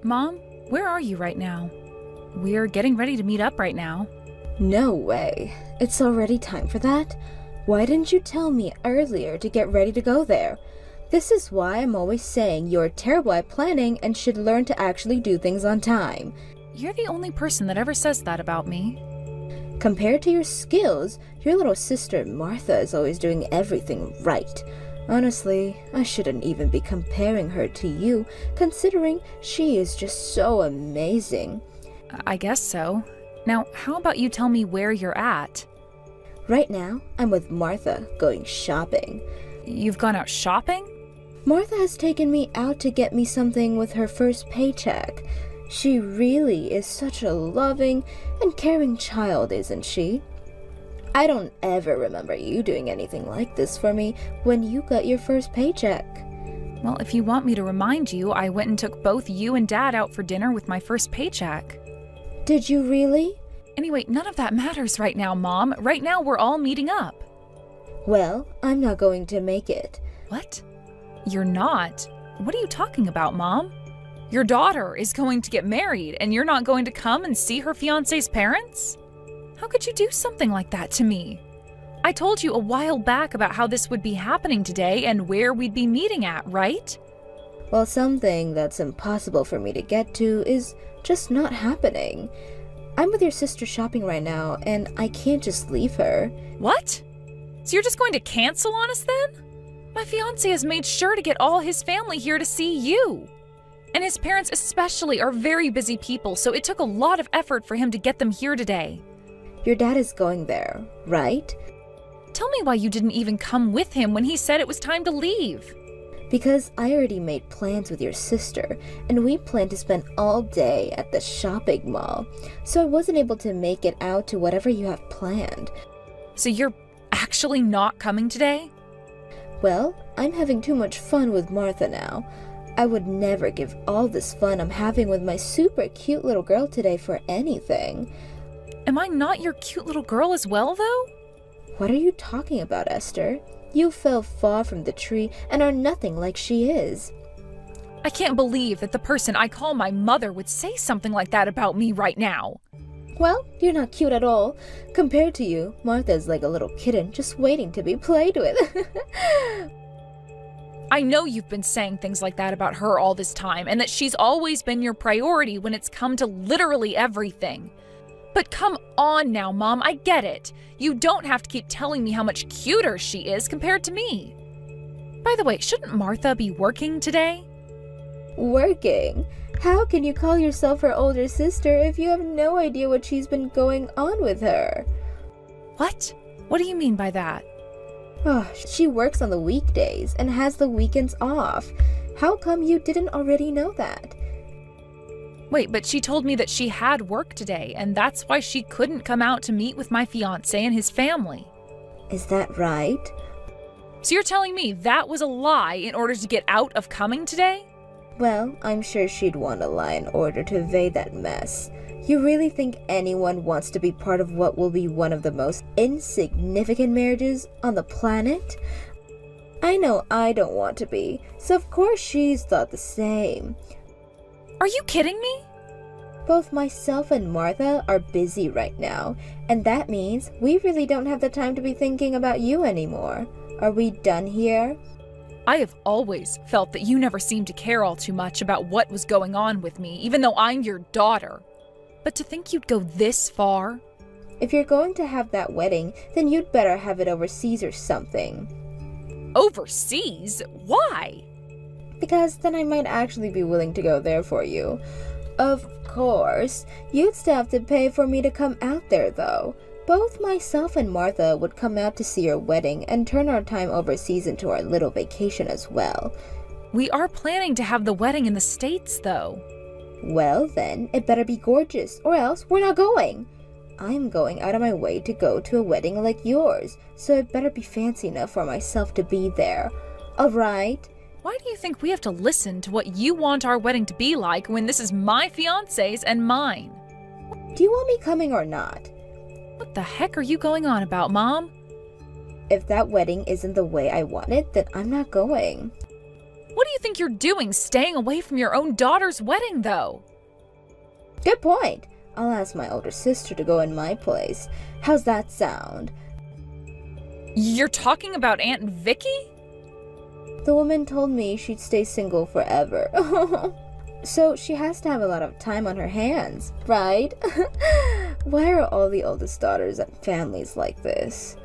Mom, where are you right now? We're getting ready to meet up right now. No way. It's already time for that? Why didn't you tell me earlier to get ready to go there? This is why I'm always saying you're terrible at planning and should learn to actually do things on time. You're the only person that ever says that about me. Compared to your skills, your little sister Martha is always doing everything right. Honestly, I shouldn't even be comparing her to you, considering she is just so amazing. I guess so. Now, how about you tell me where you're at? Right now, I'm with Martha, going shopping. You've gone out shopping? Martha has taken me out to get me something with her first paycheck. She really is such a loving and caring child, isn't she? I don't ever remember you doing anything like this for me when you got your first paycheck. Well, if you want me to remind you, I went and took both you and Dad out for dinner with my first paycheck. Did you really? Anyway, none of that matters right now, Mom. Right now, we're all meeting up. Well, I'm not going to make it. What? You're not? What are you talking about, Mom? Your daughter is going to get married, and you're not going to come and see her fiancé's parents? How could you do something like that to me? I told you a while back about how this would be happening today and where we'd be meeting at, right? Well, something that's impossible for me to get to is just not happening. I'm with your sister shopping right now, and I can't just leave her. What? So you're just going to cancel on us then? My fiancé has made sure to get all his family here to see you. And his parents especially are very busy people, so it took a lot of effort for him to get them here today. Your dad is going there, right? Tell me why you didn't even come with him when he said it was time to leave. Because I already made plans with your sister, and we planned to spend all day at the shopping mall, so I wasn't able to make it out to whatever you have planned. So you're actually not coming today? Well, I'm having too much fun with Martha now. I would never give all this fun I'm having with my super cute little girl today for anything. Am I not your cute little girl as well, though? What are you talking about, Esther? You fell far from the tree and are nothing like she is. I can't believe that the person I call my mother would say something like that about me right now. Well, you're not cute at all. Compared to you, Martha's like a little kitten just waiting to be played with. I know you've been saying things like that about her all this time, and that she's always been your priority when it's come to literally everything. But come on now, Mom, I get it. You don't have to keep telling me how much cuter she is compared to me. By the way, shouldn't Martha be working today? Working? How can you call yourself her older sister if you have no idea what she's been going on with her? What? What do you mean by that? Oh, she works on the weekdays and has the weekends off. How come you didn't already know that? Wait, but she told me that she had work today, and that's why she couldn't come out to meet with my fiancé and his family. Is that right? So you're telling me that was a lie in order to get out of coming today? Well, I'm sure she'd want to lie in order to evade that mess. You really think anyone wants to be part of what will be one of the most insignificant marriages on the planet? I know I don't want to be, so of course she's thought the same. Are you kidding me? Both myself and Martha are busy right now, and that means we really don't have the time to be thinking about you anymore. Are we done here? I have always felt that you never seemed to care all too much about what was going on with me, even though I'm your daughter. But to think you'd go this far? If you're going to have that wedding, then you'd better have it overseas or something. Overseas? Why? Because then I might actually be willing to go there for you. Of course, you'd still have to pay for me to come out there though. Both myself and Martha would come out to see your wedding and turn our time overseas into our little vacation as well. We are planning to have the wedding in the States though. Well then, it better be gorgeous, or else we're not going. I'm going out of my way to go to a wedding like yours, so it better be fancy enough for myself to be there. Alright? Why do you think we have to listen to what you want our wedding to be like when this is my fiancé's and mine? Do you want me coming or not? What the heck are you going on about, Mom? If that wedding isn't the way I want it, then I'm not going. What do you think you're doing staying away from your own daughter's wedding, though? Good point. I'll ask my older sister to go in my place. How's that sound? You're talking about Aunt Vicky? The woman told me she'd stay single forever. So she has to have a lot of time on her hands, right? Why are all the oldest daughters and families like this?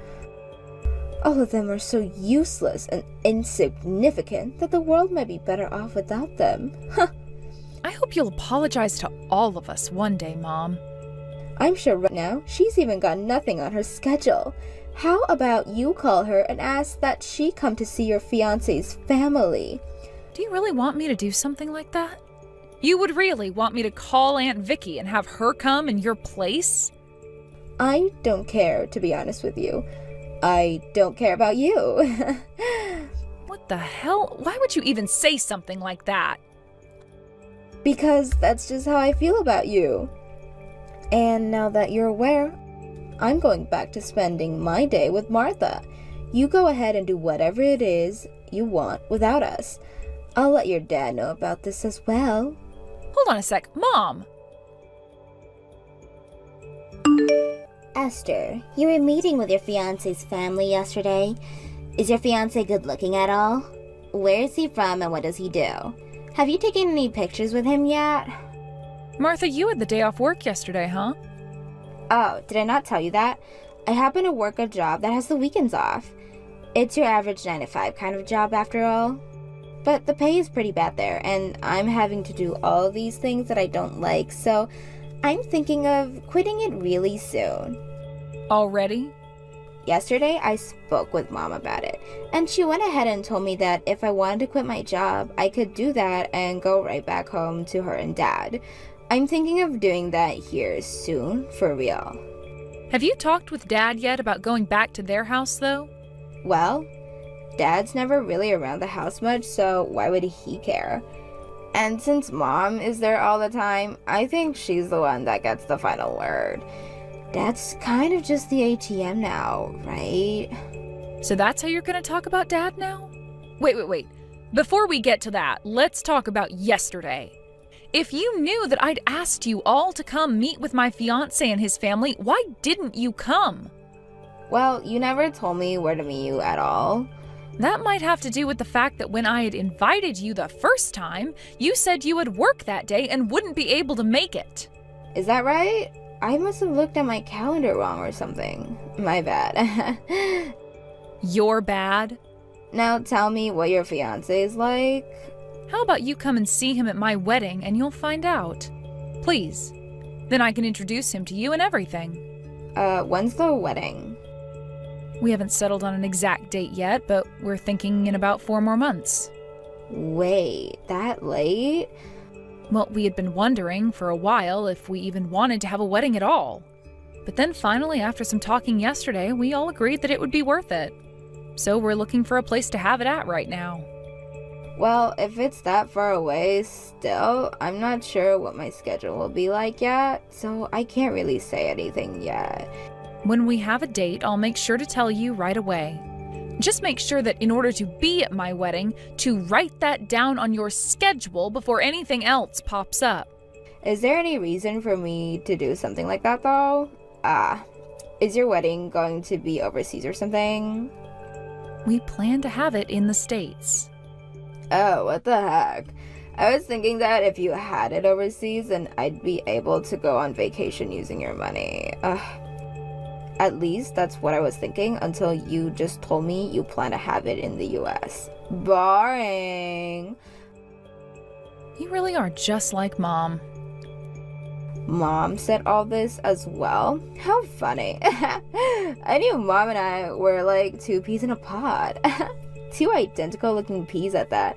All of them are so useless and insignificant that the world might be better off without them. I hope you'll apologize to all of us one day, Mom. I'm sure right now she's even got nothing on her schedule. How about you call her and ask that she come to see your fiancé's family? Do you really want me to do something like that? You would really want me to call Aunt Vicky and have her come in your place? I don't care, to be honest with you. I don't care about you. What the hell? Why would you even say something like that? Because that's just how I feel about you. And now that you're aware, I'm going back to spending my day with Martha. You go ahead and do whatever it is you want without us. I'll let your dad know about this as well. Hold on a sec. Mom! Esther, you were meeting with your fiancé's family yesterday. Is your fiancé good looking at all? Where is he from and what does he do? Have you taken any pictures with him yet? Martha, you had the day off work yesterday, huh? Oh, did I not tell you that? I happen to work a job that has the weekends off. It's your average 9 to 5 kind of job after all. But the pay is pretty bad there, and I'm having to do all these things that I don't like, so I'm thinking of quitting it really soon. Already? Yesterday, I spoke with Mom about it, and she went ahead and told me that if I wanted to quit my job, I could do that and go right back home to her and Dad. I'm thinking of doing that here soon, for real. Have you talked with Dad yet about going back to their house, though? Well, Dad's never really around the house much, so why would he care? And since Mom is there all the time, I think she's the one that gets the final word. Dad's kind of just the ATM now, right? So that's how you're going to talk about Dad now? Wait. Before we get to that, let's talk about yesterday. If you knew that I'd asked you all to come meet with my fiancé and his family, why didn't you come? Well, you never told me where to meet you at all. That might have to do with the fact that when I had invited you the first time, you said you would work that day and wouldn't be able to make it. Is that right? I must have looked at my calendar wrong or something. My bad. You're bad? Now tell me what your fiancé is like. How about you come and see him at my wedding and you'll find out? Please. Then I can introduce him to you and everything. When's the wedding? We haven't settled on an exact date yet, but we're thinking in about 4 more months. Wait, that late? Well, we had been wondering for a while if we even wanted to have a wedding at all. But then finally, after some talking yesterday, we all agreed that it would be worth it. So we're looking for a place to have it at right now. Well, if it's that far away still, I'm not sure what my schedule will be like yet, so I can't really say anything yet. When we have a date, I'll make sure to tell you right away. Just make sure that in order to be at my wedding, to write that down on your schedule before anything else pops up. Is there any reason for me to do something like that though? Is your wedding going to be overseas or something? We plan to have it in the States. Oh, what the heck? I was thinking that if you had it overseas, then I'd be able to go on vacation using your money. At least that's what I was thinking until you just told me you plan to have it in the US. Boring. You really are just like Mom. Mom said all this as well? How funny. I knew Mom and I were like 2 peas in a pod. 2 identical looking peas at that.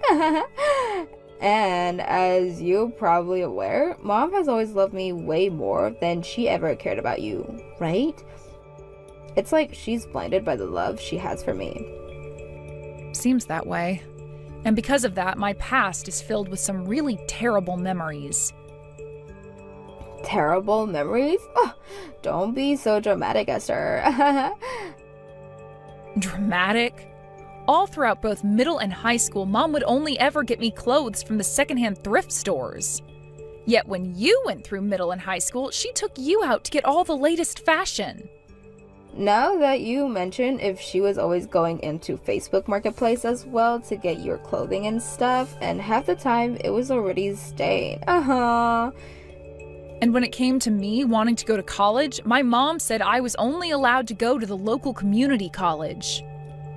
And as you're probably aware, Mom has always loved me way more than she ever cared about you, right? It's like she's blinded by the love she has for me. Seems that way. And because of that, my past is filled with some really terrible memories. Terrible memories? Oh, don't be so dramatic, Esther. Dramatic? All throughout both middle and high school, Mom would only ever get me clothes from the secondhand thrift stores. Yet when you went through middle and high school, she took you out to get all the latest fashion. Now that you mention if she was always going into Facebook Marketplace as well to get your clothing and stuff, and half the time it was already stained. And when it came to me wanting to go to college, my mom said I was only allowed to go to the local community college.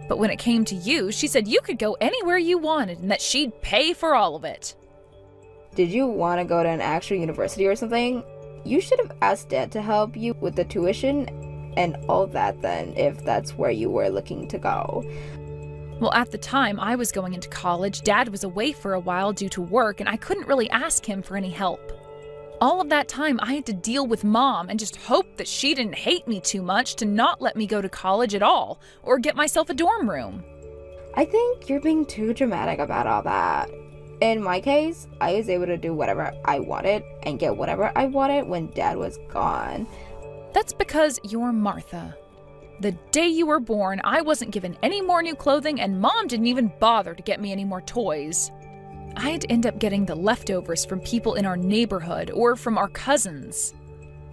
But when it came to you, she said you could go anywhere you wanted and that she'd pay for all of it. Did you want to go to an actual university or something? You should have asked Dad to help you with the tuition and all that then, if that's where you were looking to go. Well, at the time I was going into college, Dad was away for a while due to work, and I couldn't really ask him for any help. All of that time I had to deal with Mom and just hope that she didn't hate me too much to not let me go to college at all, or get myself a dorm room. I think you're being too dramatic about all that. In my case, I was able to do whatever I wanted and get whatever I wanted when Dad was gone. That's because you're Martha. The day you were born, I wasn't given any more new clothing, and Mom didn't even bother to get me any more toys. I'd end up getting the leftovers from people in our neighborhood or from our cousins.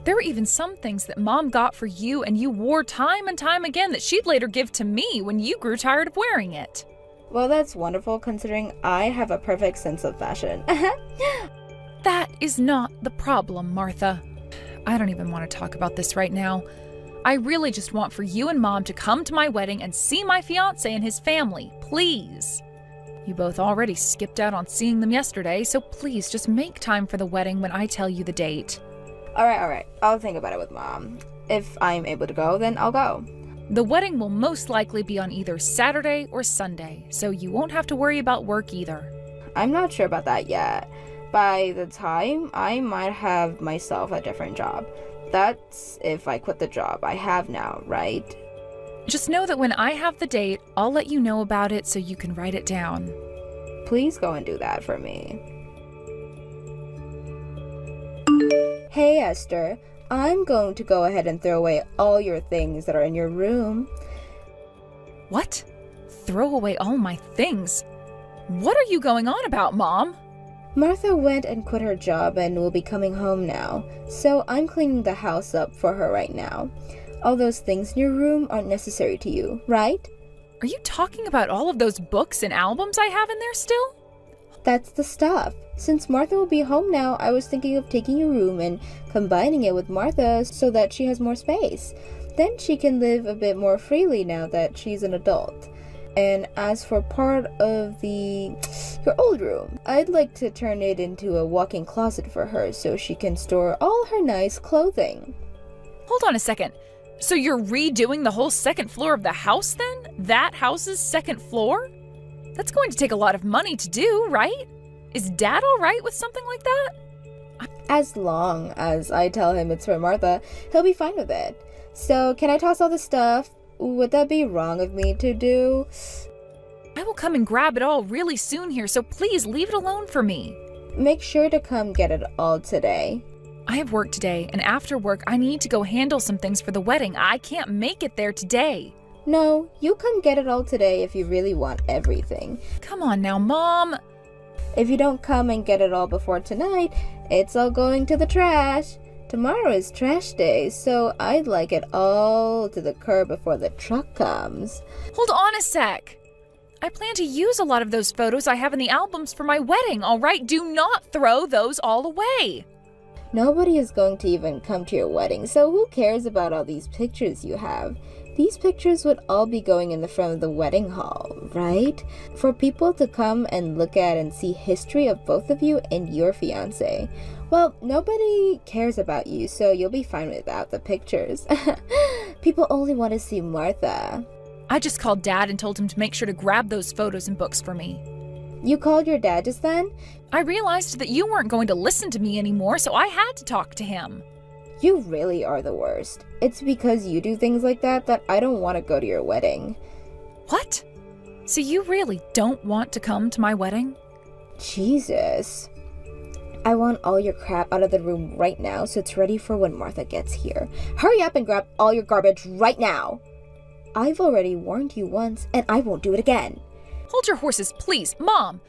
There were even some things that Mom got for you and you wore time and time again that she'd later give to me when you grew tired of wearing it. Well, that's wonderful considering I have a perfect sense of fashion. That is not the problem, Martha. I don't even want to talk about this right now. I really just want for you and Mom to come to my wedding and see my fiancé and his family, please. You both already skipped out on seeing them yesterday, so please just make time for the wedding when I tell you the date. Alright. I'll think about it with Mom. If I'm able to go, then I'll go. The wedding will most likely be on either Saturday or Sunday, so you won't have to worry about work either. I'm not sure about that yet. By the time, I might have myself a different job. That's if I quit the job I have now, right? Just know that when I have the date, I'll let you know about it so you can write it down. Please go and do that for me. Hey, Esther. I'm going to go ahead and throw away all your things that are in your room. What? Throw away all my things? What are you going on about, Mom? Martha went and quit her job and will be coming home now, so I'm cleaning the house up for her right now. All those things in your room aren't necessary to you, right? Are you talking about all of those books and albums I have in there still? That's the stuff. Since Martha will be home now, I was thinking of taking your room and combining it with Martha's so that she has more space. Then she can live a bit more freely now that she's an adult. And as for part of your old room, I'd like to turn it into a walk-in closet for her so she can store all her nice clothing. Hold on a second. So you're redoing the whole second floor of the house then? That house's second floor? That's going to take a lot of money to do, right? Is Dad all right with something like that? As long as I tell him it's for Martha, he'll be fine with it. So, can I toss all the stuff? Would that be wrong of me to do? I will come and grab it all really soon here, so please leave it alone for me. Make sure to come get it all today. I have work today, and after work, I need to go handle some things for the wedding. I can't make it there today. No, you come get it all today if you really want everything. Come on now, Mom. If you don't come and get it all before tonight, it's all going to the trash. Tomorrow is trash day, so I'd like it all to the curb before the truck comes. Hold on a sec. I plan to use a lot of those photos I have in the albums for my wedding, all right? Do not throw those all away. Nobody is going to even come to your wedding, so who cares about all these pictures you have? These pictures would all be going in the front of the wedding hall, right? For people to come and look at and see history of both of you and your fiancé. Well, nobody cares about you, so you'll be fine without the pictures. People only want to see Martha. I just called Dad and told him to make sure to grab those photos and books for me. You called your dad just then? I realized that you weren't going to listen to me anymore, so I had to talk to him. You really are the worst. It's because you do things like that I don't want to go to your wedding. What? So you really don't want to come to my wedding? Jesus. I want all your crap out of the room right now so it's ready for when Martha gets here. Hurry up and grab all your garbage right now. I've already warned you once, and I won't do it again. Hold your horses, please. Mom,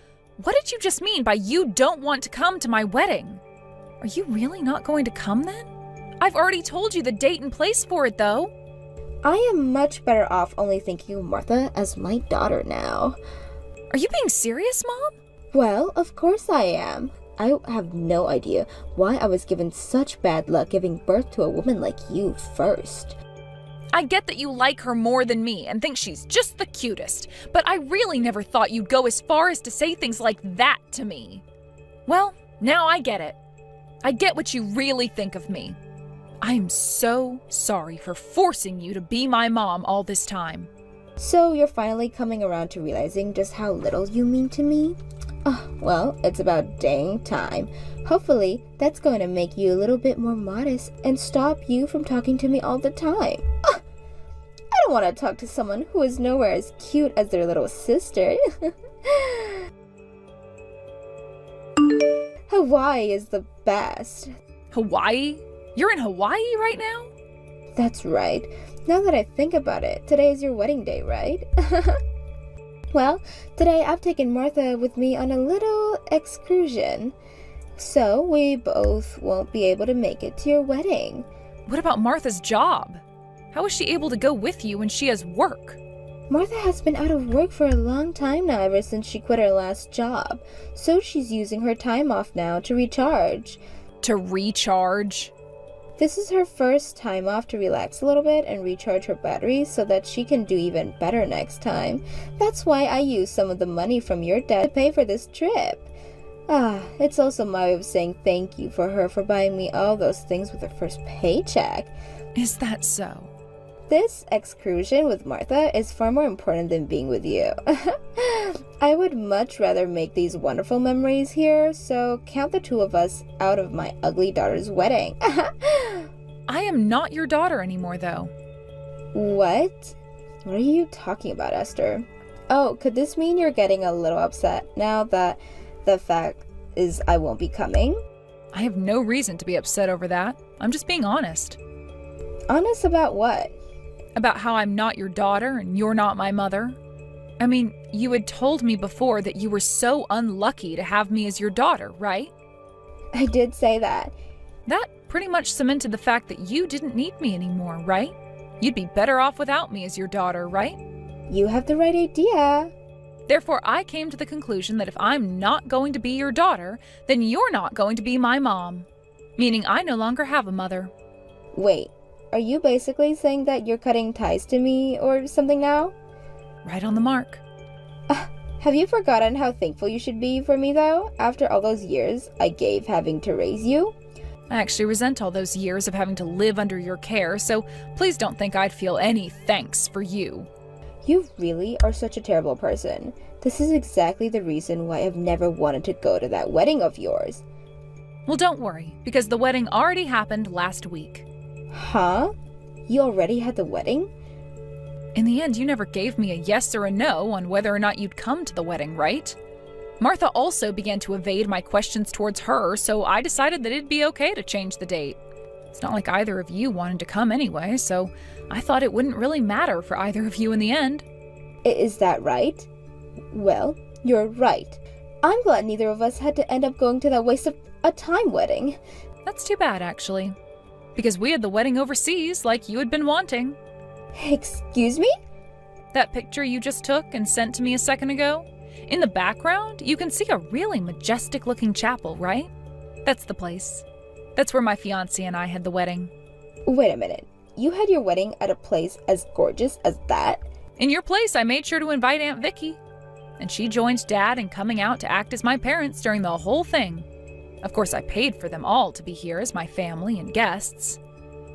what did you just mean by you don't want to come to my wedding? Are you really not going to come then? I've already told you the date and place for it, though. I am much better off only thinking of Martha as my daughter now. Are you being serious, Mom? Well, of course I am. I have no idea why I was given such bad luck giving birth to a woman like you first. I get that you like her more than me and think she's just the cutest, but I really never thought you'd go as far as to say things like that to me. Well, now I get it. I get what you really think of me. I am so sorry for forcing you to be my mom all this time. So you're finally coming around to realizing just how little you mean to me? Oh, well, it's about dang time. Hopefully, that's going to make you a little bit more modest and stop you from talking to me all the time. I don't want to talk to someone who is nowhere as cute as their little sister. Hawaii is the best. Hawaii? You're in Hawaii right now? That's right. Now that I think about it, today is your wedding day, right? Well, today I've taken Martha with me on a little excursion. So we both won't be able to make it to your wedding. What about Martha's job? How is she able to go with you when she has work? Martha has been out of work for a long time now, ever since she quit her last job. So she's using her time off now to recharge. To recharge? This is her first time off to relax a little bit and recharge her batteries so that she can do even better next time. That's why I used some of the money from your dad to pay for this trip. It's also my way of saying thank you for her for buying me all those things with her first paycheck. Is that so? This excursion with Martha is far more important than being with you. I would much rather make these wonderful memories here, so count the two of us out of my ugly daughter's wedding. I am not your daughter anymore, though. What? What are you talking about, Esther? Oh, could this mean you're getting a little upset now that the fact is I won't be coming? I have no reason to be upset over that. I'm just being honest. Honest about what? About how I'm not your daughter and you're not my mother. I mean, you had told me before that you were so unlucky to have me as your daughter, right? I did say that. That pretty much cemented the fact that you didn't need me anymore, right? You'd be better off without me as your daughter, right? You have the right idea. Therefore, I came to the conclusion that if I'm not going to be your daughter, then you're not going to be my mom. Meaning I no longer have a mother. Wait, are you basically saying that you're cutting ties to me or something now? Right on the mark. Have you forgotten how thankful you should be for me, though, after all those years I gave having to raise you? I actually resent all those years of having to live under your care, so please don't think I'd feel any thanks for you. You really are such a terrible person. This is exactly the reason why I've never wanted to go to that wedding of yours. Well, don't worry, because the wedding already happened last week. Huh? You already had the wedding? In the end, you never gave me a yes or a no on whether or not you'd come to the wedding, right? Martha also began to evade my questions towards her, so I decided that it'd be okay to change the date. It's not like either of you wanted to come anyway, so I thought it wouldn't really matter for either of you in the end. Is that right? Well, you're right. I'm glad neither of us had to end up going to that waste of a time wedding. That's too bad, actually. Because we had the wedding overseas, like you had been wanting. Excuse me? That picture you just took and sent to me a second ago? In the background, you can see a really majestic-looking chapel, right? That's the place. That's where my fiancé and I had the wedding. Wait a minute. You had your wedding at a place as gorgeous as that? In your place, I made sure to invite Aunt Vicky. And she joined Dad in coming out to act as my parents during the whole thing. Of course, I paid for them all to be here as my family and guests.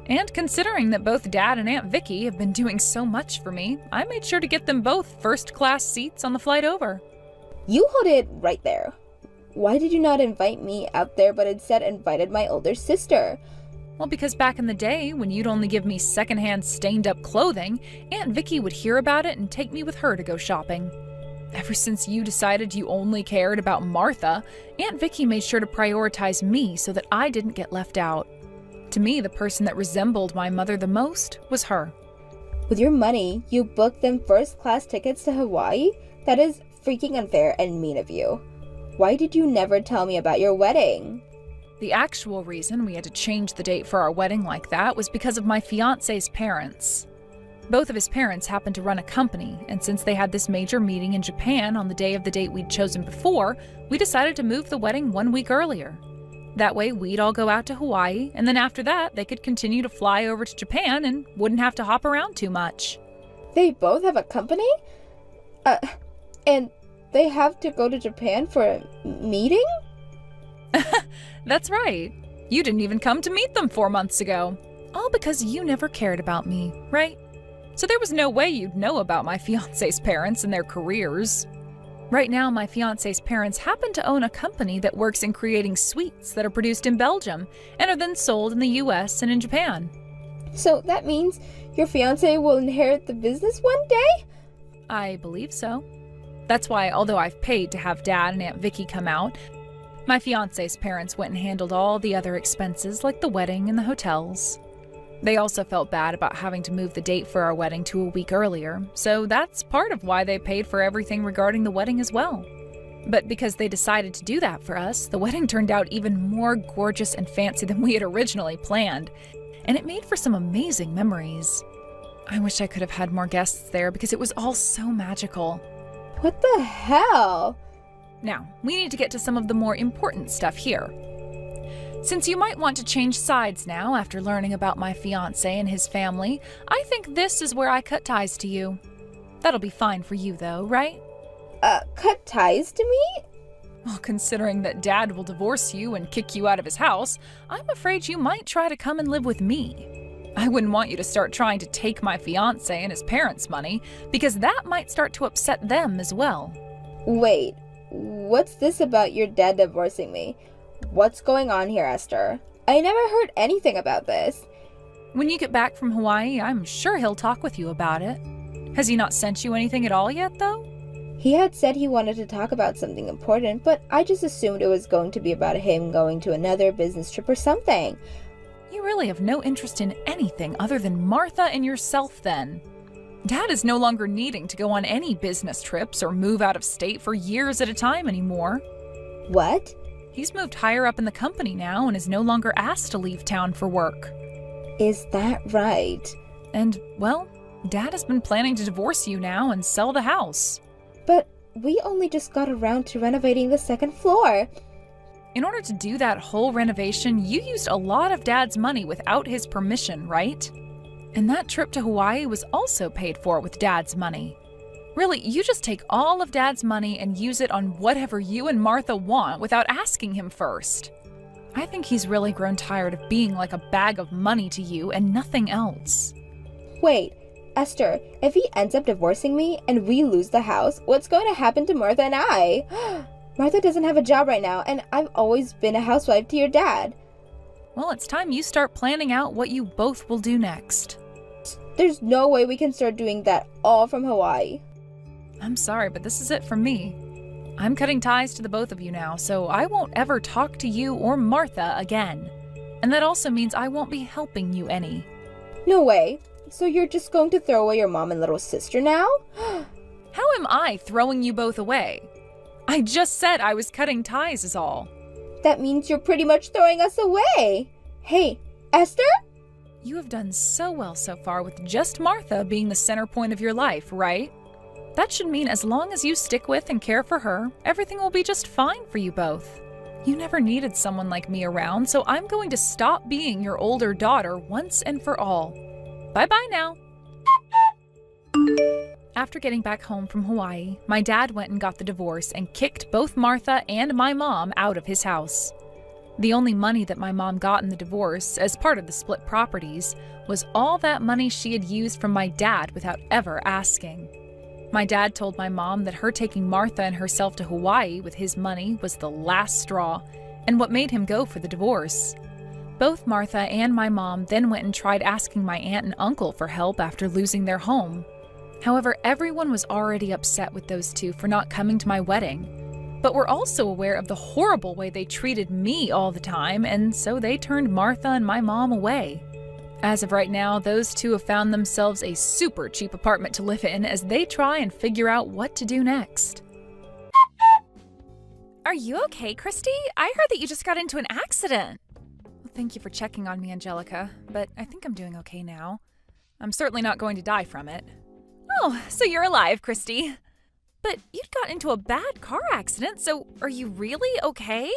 And considering that both Dad and Aunt Vicky have been doing so much for me, I made sure to get them both first-class seats on the flight over. You hold it right there. Why did you not invite me out there but instead invited my older sister? Well, because back in the day, when you'd only give me secondhand stained-up clothing, Aunt Vicky would hear about it and take me with her to go shopping. Ever since you decided you only cared about Martha, Aunt Vicky made sure to prioritize me so that I didn't get left out. To me, the person that resembled my mother the most was her. With your money, you booked them first-class tickets to Hawaii? That is freaking unfair and mean of you. Why did you never tell me about your wedding? The actual reason we had to change the date for our wedding like that was because of my fiancé's parents. Both of his parents happened to run a company, and since they had this major meeting in Japan on the day of the date we'd chosen before, we decided to move the wedding 1 week earlier. That way we'd all go out to Hawaii, and then after that they could continue to fly over to Japan and wouldn't have to hop around too much. They both have a company? And they have to go to Japan for a meeting? That's right. You didn't even come to meet them 4 months ago. All because you never cared about me, right? So there was no way you'd know about my fiancé's parents and their careers. Right now, my fiancé's parents happen to own a company that works in creating sweets that are produced in Belgium and are then sold in the US and in Japan. So that means your fiancé will inherit the business one day? I believe so. That's why, although I've paid to have Dad and Aunt Vicky come out, my fiancé's parents went and handled all the other expenses like the wedding and the hotels. They also felt bad about having to move the date for our wedding to a week earlier, so that's part of why they paid for everything regarding the wedding as well. But because they decided to do that for us, the wedding turned out even more gorgeous and fancy than we had originally planned, and it made for some amazing memories. I wish I could have had more guests there because it was all so magical. What the hell? Now, we need to get to some of the more important stuff here. Since you might want to change sides now after learning about my fiancé and his family, I think this is where I cut ties to you. That'll be fine for you though, right? Cut ties to me? Well, considering that Dad will divorce you and kick you out of his house, I'm afraid you might try to come and live with me. I wouldn't want you to start trying to take my fiancé and his parents' money, because that might start to upset them as well. Wait, what's this about your dad divorcing me? What's going on here, Esther? I never heard anything about this. When you get back from Hawaii, I'm sure he'll talk with you about it. Has he not sent you anything at all yet, though? He had said he wanted to talk about something important, but I just assumed it was going to be about him going to another business trip or something. You really have no interest in anything other than Martha and yourself, then. Dad is no longer needing to go on any business trips or move out of state for years at a time anymore. What? He's moved higher up in the company now and is no longer asked to leave town for work. Is that right? And, well, Dad has been planning to divorce you now and sell the house. But we only just got around to renovating the second floor. In order to do that whole renovation, you used a lot of Dad's money without his permission, right? And that trip to Hawaii was also paid for with Dad's money. Really, you just take all of Dad's money and use it on whatever you and Martha want without asking him first. I think he's really grown tired of being like a bag of money to you and nothing else. Wait, Esther, if he ends up divorcing me and we lose the house, what's going to happen to Martha and I? Martha doesn't have a job right now, and I've always been a housewife to your dad. Well, it's time you start planning out what you both will do next. There's no way we can start doing that all from Hawaii. I'm sorry, but this is it from me. I'm cutting ties to the both of you now, so I won't ever talk to you or Martha again. And that also means I won't be helping you any. No way. So you're just going to throw away your mom and little sister now? How am I throwing you both away? I just said I was cutting ties is all. That means you're pretty much throwing us away. Hey, Esther? You have done so well so far with just Martha being the center point of your life, right? That should mean as long as you stick with and care for her, everything will be just fine for you both. You never needed someone like me around, so I'm going to stop being your older daughter once and for all. Bye-bye now. After getting back home from Hawaii, my dad went and got the divorce and kicked both Martha and my mom out of his house. The only money that my mom got in the divorce, as part of the split properties, was all that money she had used from my dad without ever asking. My dad told my mom that her taking Martha and herself to Hawaii with his money was the last straw, and what made him go for the divorce. Both Martha and my mom then went and tried asking my aunt and uncle for help after losing their home. However, everyone was already upset with those two for not coming to my wedding, but were also aware of the horrible way they treated me all the time, and so they turned Martha and my mom away. As of right now, those two have found themselves a super cheap apartment to live in as they try and figure out what to do next. Are you okay, Christy? I heard that you just got into an accident. Well, thank you for checking on me, Angelica, but I think I'm doing okay now. I'm certainly not going to die from it. Oh, so you're alive, Christy. But you'd got into a bad car accident, so are you really okay?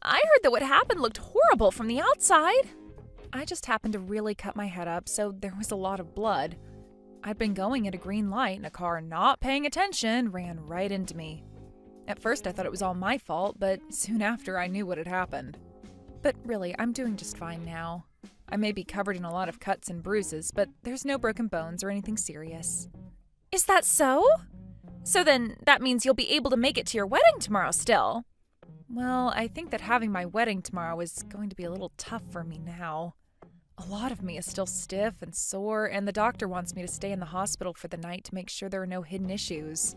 I heard that what happened looked horrible from the outside. I just happened to really cut my head up, so there was a lot of blood. I'd been going at a green light and a car not paying attention ran right into me. At first I thought it was all my fault, but soon after I knew what had happened. But really, I'm doing just fine now. I may be covered in a lot of cuts and bruises, but there's no broken bones or anything serious. Is that so? So then that means you'll be able to make it to your wedding tomorrow still. Well, I think that having my wedding tomorrow is going to be a little tough for me now. A lot of me is still stiff and sore, and the doctor wants me to stay in the hospital for the night to make sure there are no hidden issues.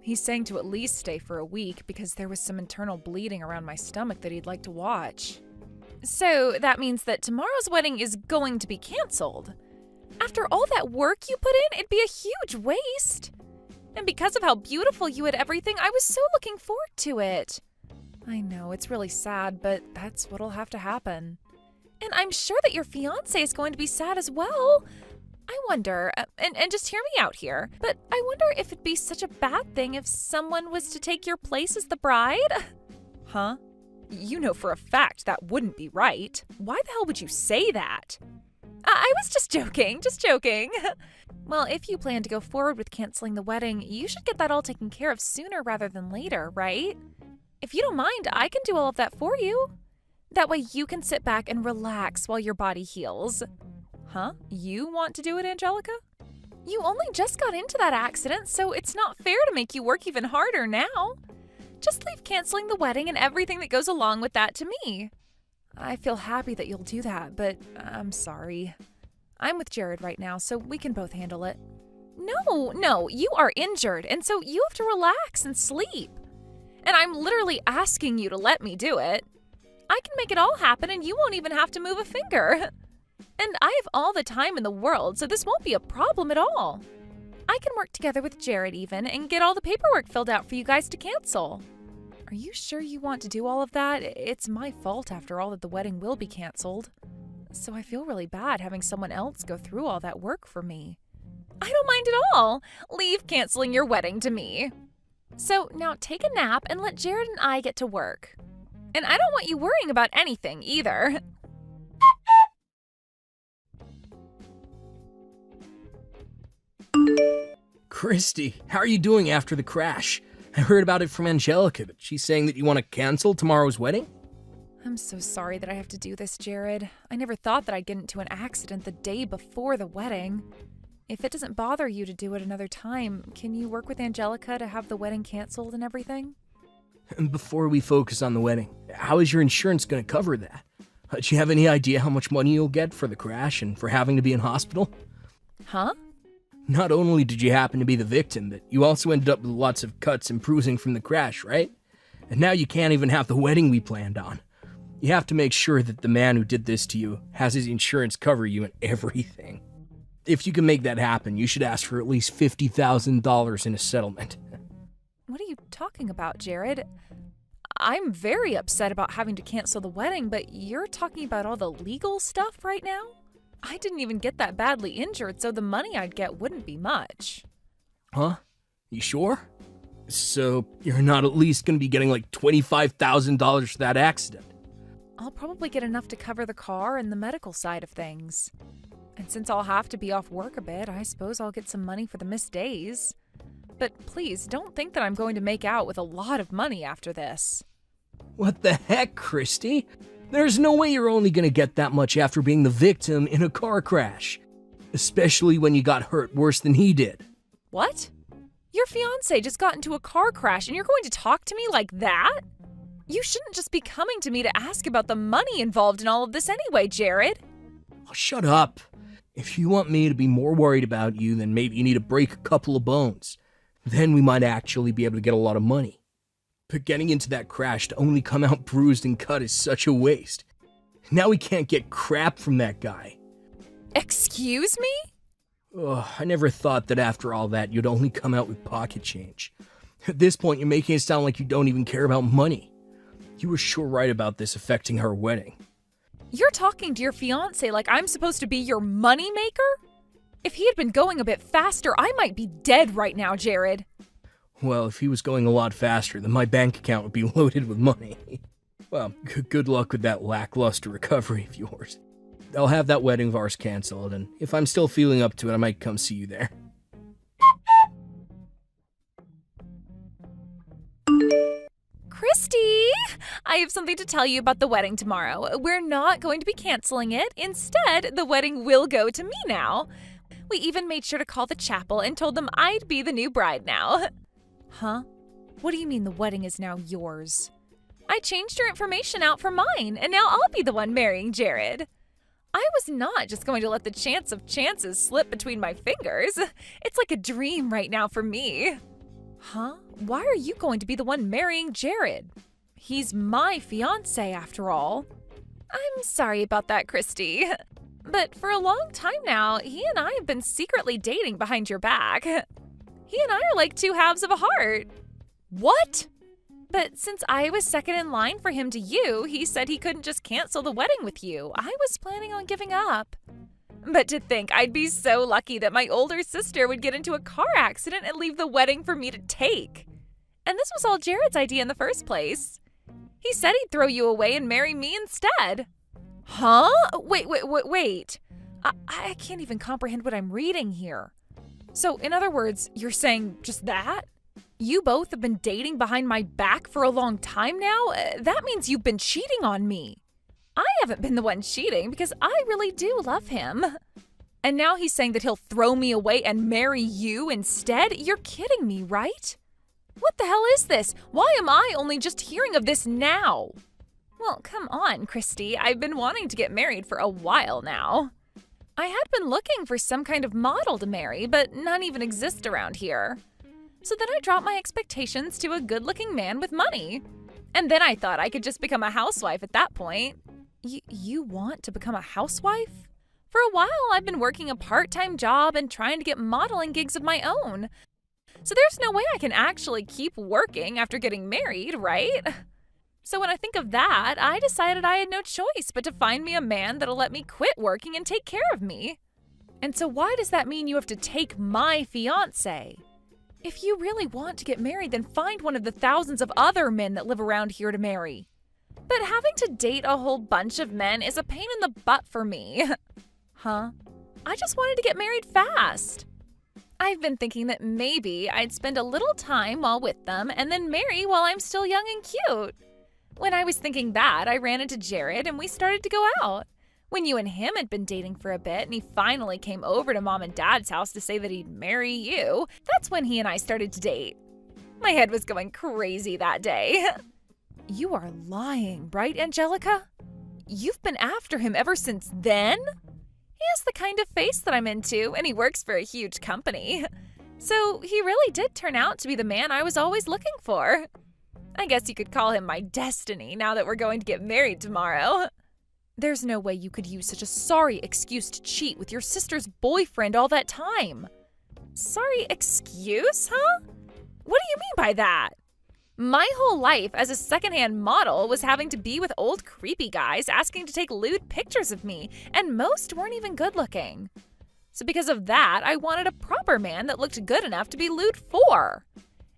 He's saying to at least stay for a week because there was some internal bleeding around my stomach that he'd like to watch. So that means that tomorrow's wedding is going to be canceled. After all that work you put in, it'd be a huge waste. And because of how beautiful you had everything, I was so looking forward to it. I know, it's really sad, but that's what'll have to happen. And I'm sure that your fiancé is going to be sad as well. I wonder, and just hear me out here, but I wonder if it'd be such a bad thing if someone was to take your place as the bride? Huh? You know for a fact that wouldn't be right. Why the hell would you say that? I was just joking. Well, if you plan to go forward with canceling the wedding, you should get that all taken care of sooner rather than later, right? If you don't mind, I can do all of that for you. That way you can sit back and relax while your body heals. Huh? You want to do it, Angelica? You only just got into that accident, so it's not fair to make you work even harder now. Just leave canceling the wedding and everything that goes along with that to me. I feel happy that you'll do that, but I'm sorry. I'm with Jared right now, so we can both handle it. No, you are injured, and so you have to relax and sleep. And I'm literally asking you to let me do it. I can make it all happen and you won't even have to move a finger. And I have all the time in the world, so this won't be a problem at all. I can work together with Jared even and get all the paperwork filled out for you guys to cancel. Are you sure you want to do all of that? It's my fault after all that the wedding will be canceled. So I feel really bad having someone else go through all that work for me. I don't mind at all. Leave canceling your wedding to me. So now take a nap and let Jared and I get to work. And I don't want you worrying about anything either. Christy, how are you doing after the crash? I heard about it from Angelica, but she's saying that you want to cancel tomorrow's wedding? I'm so sorry that I have to do this, Jared. I never thought that I'd get into an accident the day before the wedding. If it doesn't bother you to do it another time, can you work with Angelica to have the wedding canceled and everything? And before we focus on the wedding, how is your insurance going to cover that? Do you have any idea how much money you'll get for the crash and for having to be in hospital? Huh? Not only did you happen to be the victim, but you also ended up with lots of cuts and bruising from the crash, right? And now you can't even have the wedding we planned on. You have to make sure that the man who did this to you has his insurance cover you and everything. If you can make that happen, you should ask for at least $50,000 in a settlement. What are you talking about, Jared? I'm very upset about having to cancel the wedding, but you're talking about all the legal stuff right now? I didn't even get that badly injured, so the money I'd get wouldn't be much. Huh? You sure? So you're not at least going to be getting like $25,000 for that accident? I'll probably get enough to cover the car and the medical side of things. And since I'll have to be off work a bit, I suppose I'll get some money for the missed days. But please, don't think that I'm going to make out with a lot of money after this. What the heck, Christy? There's no way you're only going to get that much after being the victim in a car crash. Especially when you got hurt worse than he did. What? Your fiancé just got into a car crash and you're going to talk to me like that? You shouldn't just be coming to me to ask about the money involved in all of this anyway, Jared. Oh, shut up. If you want me to be more worried about you, then maybe you need to break a couple of bones. Then we might actually be able to get a lot of money. But getting into that crash to only come out bruised and cut is such a waste. Now we can't get crap from that guy. Excuse me? Ugh, I never thought that after all that you'd only come out with pocket change. At this point, you're making it sound like you don't even care about money. You were sure right about this affecting our wedding. You're talking to your fiancé like I'm supposed to be your money maker? If he had been going a bit faster, I might be dead right now, Jared. Well, if he was going a lot faster, then my bank account would be loaded with money. Well, good luck with that lackluster recovery of yours. I'll have that wedding of ours canceled, and if I'm still feeling up to it, I might come see you there. Christy, I have something to tell you about the wedding tomorrow. We're not going to be canceling it. Instead, the wedding will go to me now. We even made sure to call the chapel and told them I'd be the new bride now. Huh? What do you mean the wedding is now yours? I changed your information out for mine, and now I'll be the one marrying Jared. I was not just going to let the chance of chances slip between my fingers. It's like a dream right now for me. Huh? Why are you going to be the one marrying Jared? He's my fiancé, after all. I'm sorry about that, Christy. But for a long time now, he and I have been secretly dating behind your back. He and I are like two halves of a heart. What? But since I was second in line for him to you, he said he couldn't just cancel the wedding with you. I was planning on giving up. But to think I'd be so lucky that my older sister would get into a car accident and leave the wedding for me to take. And this was all Jared's idea in the first place. He said he'd throw you away and marry me instead. Huh? Wait. I can't even comprehend what I'm reading here. So, in other words, you're saying just that? You both have been dating behind my back for a long time now? That means you've been cheating on me. I haven't been the one cheating because I really do love him. And now he's saying that he'll throw me away and marry you instead? You're kidding me, right? What the hell is this? Why am I only just hearing of this now? Well, come on, Christy. I've been wanting to get married for a while now. I had been looking for some kind of model to marry, but none even exist around here. So then I dropped my expectations to a good-looking man with money. And then I thought I could just become a housewife at that point. You want to become a housewife? For a while, I've been working a part-time job and trying to get modeling gigs of my own. So there's no way I can actually keep working after getting married, right? So when I think of that, I decided I had no choice but to find me a man that'll let me quit working and take care of me. And so why does that mean you have to take my fiancé? If you really want to get married, then find one of the thousands of other men that live around here to marry. But having to date a whole bunch of men is a pain in the butt for me. Huh? I just wanted to get married fast. I've been thinking that maybe I'd spend a little time while with them and then marry while I'm still young and cute. When I was thinking that, I ran into Jared and we started to go out. When you and him had been dating for a bit and he finally came over to Mom and Dad's house to say that he'd marry you, that's when he and I started to date. My head was going crazy that day. You are lying, right, Angelica? You've been after him ever since then? He has the kind of face that I'm into, and he works for a huge company. So he really did turn out to be the man I was always looking for. I guess you could call him my destiny now that we're going to get married tomorrow. There's no way you could use such a sorry excuse to cheat with your sister's boyfriend all that time. Sorry excuse, huh? What do you mean by that? My whole life as a secondhand model was having to be with old creepy guys asking to take lewd pictures of me, and most weren't even good looking. So because of that, I wanted a proper man that looked good enough to be lewd for.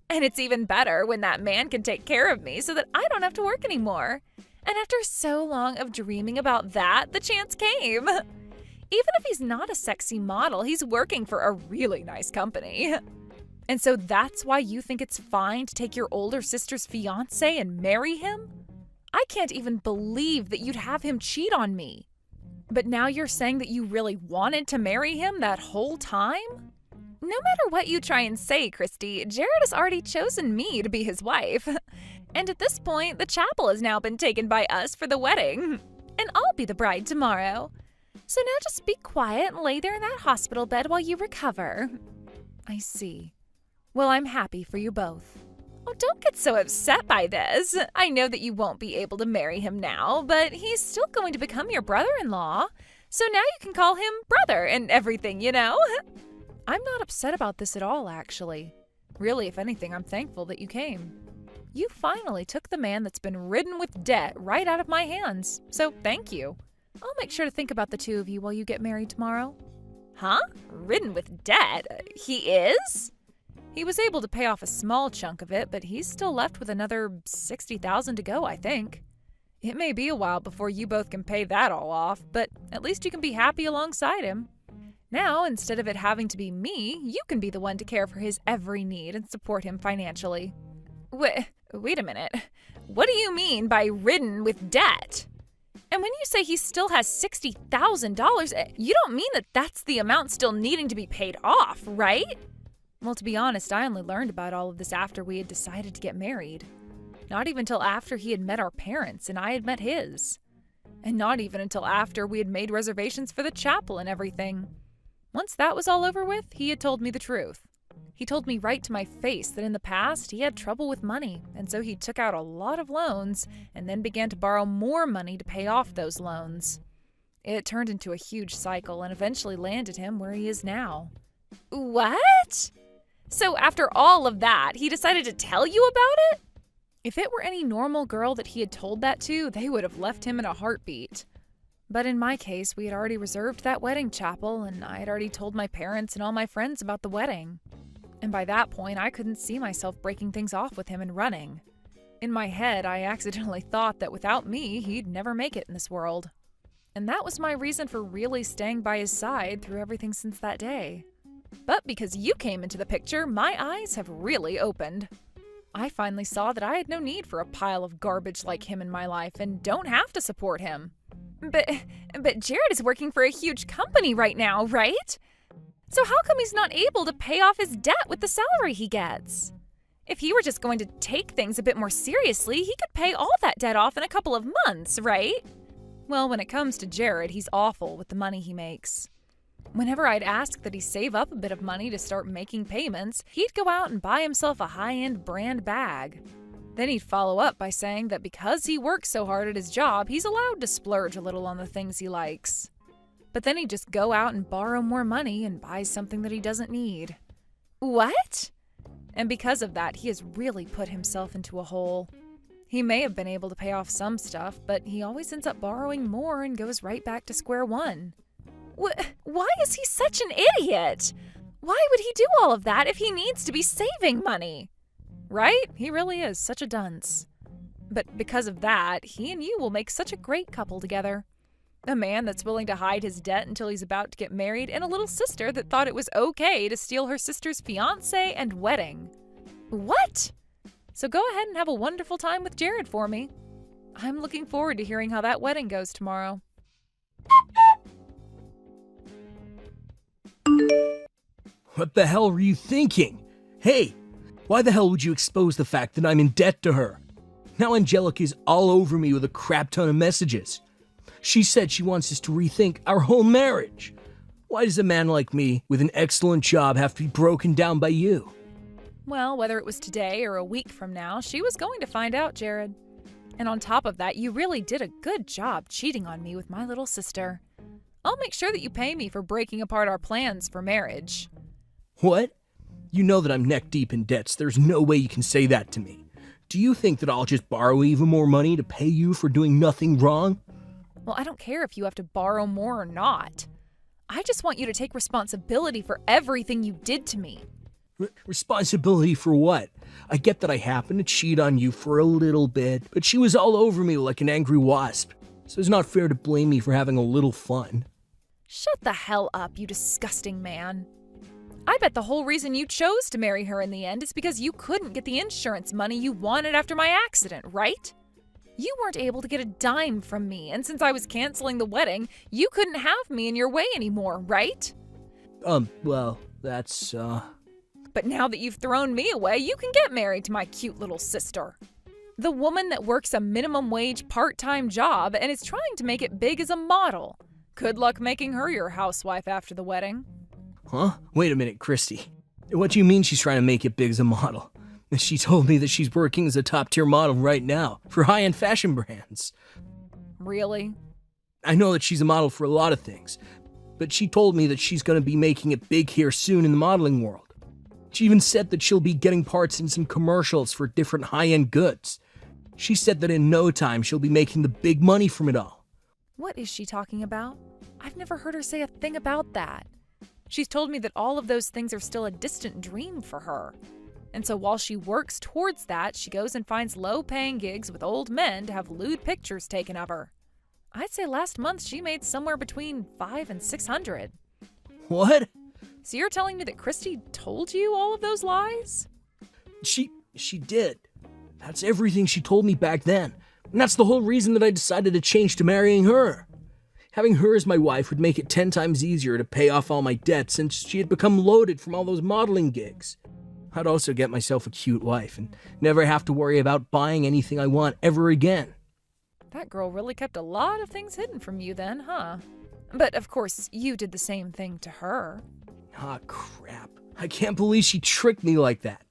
And it's even better when that man can take care of me so that I don't have to work anymore. And after so long of dreaming about that, the chance came. Even if he's not a sexy model, he's working for a really nice company. And so that's why you think it's fine to take your older sister's fiancé and marry him? I can't even believe that you'd have him cheat on me. But now you're saying that you really wanted to marry him that whole time? No matter what you try and say, Christy, Jared has already chosen me to be his wife. And at this point, the chapel has now been taken by us for the wedding. And I'll be the bride tomorrow. So now just be quiet and lay there in that hospital bed while you recover. I see. Well, I'm happy for you both. Oh, don't get so upset by this. I know that you won't be able to marry him now, but he's still going to become your brother-in-law. So now you can call him brother and everything, you know? I'm not upset about this at all, actually. Really, if anything, I'm thankful that you came. You finally took the man that's been ridden with debt right out of my hands, so thank you. I'll make sure to think about the two of you while you get married tomorrow. Huh? Ridden with debt? He is? He was able to pay off a small chunk of it, but he's still left with another $60,000 to go, I think. It may be a while before you both can pay that all off, but at least you can be happy alongside him. Now, instead of it having to be me, you can be the one to care for his every need and support him financially. Wait a minute. What do you mean by ridden with debt? And when you say he still has $60,000, you don't mean that that's the amount still needing to be paid off, right? Well, to be honest, I only learned about all of this after we had decided to get married. Not even till after he had met our parents and I had met his. And not even until after we had made reservations for the chapel and everything. Once that was all over with, he had told me the truth. He told me right to my face that in the past he had trouble with money, and so he took out a lot of loans and then began to borrow more money to pay off those loans. It turned into a huge cycle and eventually landed him where he is now. What? So after all of that, he decided to tell you about it? If it were any normal girl that he had told that to, they would have left him in a heartbeat. But in my case, we had already reserved that wedding chapel, and I had already told my parents and all my friends about the wedding. And by that point, I couldn't see myself breaking things off with him and running. In my head, I accidentally thought that without me, he'd never make it in this world. And that was my reason for really staying by his side through everything since that day. But because you came into the picture, my eyes have really opened. I finally saw that I had no need for a pile of garbage like him in my life and don't have to support him. But Jared is working for a huge company right now, right? So how come he's not able to pay off his debt with the salary he gets? If he were just going to take things a bit more seriously, he could pay all that debt off in a couple of months, right? Well, when it comes to Jared, he's awful with the money he makes. Whenever I'd ask that he save up a bit of money to start making payments, he'd go out and buy himself a high-end brand bag. Then he'd follow up by saying that because he works so hard at his job, he's allowed to splurge a little on the things he likes. But then he'd just go out and borrow more money and buy something that he doesn't need. What? And because of that, he has really put himself into a hole. He may have been able to pay off some stuff, but he always ends up borrowing more and goes right back to square one. Why is he such an idiot? Why would he do all of that if he needs to be saving money? Right? He really is such a dunce. But because of that, he and you will make such a great couple together. A man that's willing to hide his debt until he's about to get married, and a little sister that thought it was okay to steal her sister's fiancé and wedding. What? So go ahead and have a wonderful time with Jared for me. I'm looking forward to hearing how that wedding goes tomorrow. What the hell were you thinking? Hey, why the hell would you expose the fact that I'm in debt to her? Now Angelica's all over me with a crap ton of messages. She said she wants us to rethink our whole marriage. Why does a man like me with an excellent job have to be broken down by you? Well, whether it was today or a week from now, she was going to find out, Jared. And on top of that, you really did a good job cheating on me with my little sister. I'll make sure that you pay me for breaking apart our plans for marriage. What? You know that I'm neck deep in debts. There's no way you can say that to me. Do you think that I'll just borrow even more money to pay you for doing nothing wrong? Well, I don't care if you have to borrow more or not. I just want you to take responsibility for everything you did to me. Responsibility for what? I get that I happened to cheat on you for a little bit, but she was all over me like an angry wasp. So it's not fair to blame me for having a little fun. Shut the hell up, you disgusting man. I bet the whole reason you chose to marry her in the end is because you couldn't get the insurance money you wanted after my accident, right? You weren't able to get a dime from me, and since I was canceling the wedding, you couldn't have me in your way anymore, right? Well, that's, But now that you've thrown me away, you can get married to my cute little sister. The woman that works a minimum wage part-time job and is trying to make it big as a model. Good luck making her your housewife after the wedding. Huh? Wait a minute, Christy. What do you mean she's trying to make it big as a model? She told me that she's working as a top-tier model right now for high-end fashion brands. Really? I know that she's a model for a lot of things, but she told me that she's going to be making it big here soon in the modeling world. She even said that she'll be getting parts in some commercials for different high-end goods. She said that in no time she'll be making the big money from it all. What is she talking about? I've never heard her say a thing about that. She's told me that all of those things are still a distant dream for her. And so while she works towards that, she goes and finds low-paying gigs with old men to have lewd pictures taken of her. I'd say last month she made somewhere between $500 and $600. What? So you're telling me that Christy told you all of those lies? She did. That's everything she told me back then. And that's the whole reason that I decided to change to marrying her. Having her as my wife would make it 10 times easier to pay off all my debt since she had become loaded from all those modeling gigs. I'd also get myself a cute wife and never have to worry about buying anything I want ever again. That girl really kept a lot of things hidden from you then, huh? But of course, you did the same thing to her. Ah, crap. I can't believe she tricked me like that.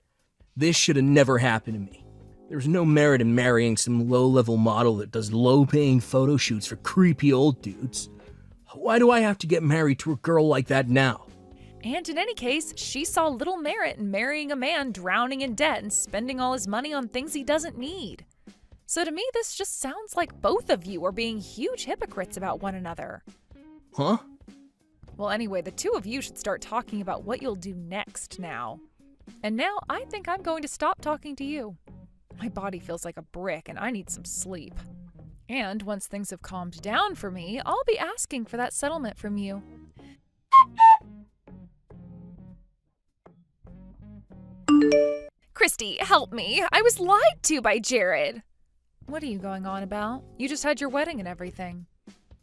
This should have never happened to me. There's no merit in marrying some low-level model that does low-paying photo shoots for creepy old dudes. Why do I have to get married to a girl like that now? And in any case, she saw little merit in marrying a man drowning in debt and spending all his money on things he doesn't need. So to me, this just sounds like both of you are being huge hypocrites about one another. Huh? Well, anyway, the two of you should start talking about what you'll do next now. And now I think I'm going to stop talking to you. My body feels like a brick and I need some sleep. And once things have calmed down for me, I'll be asking for that settlement from you. Christy, help me. I was lied to by Jared. What are you going on about? You just had your wedding and everything.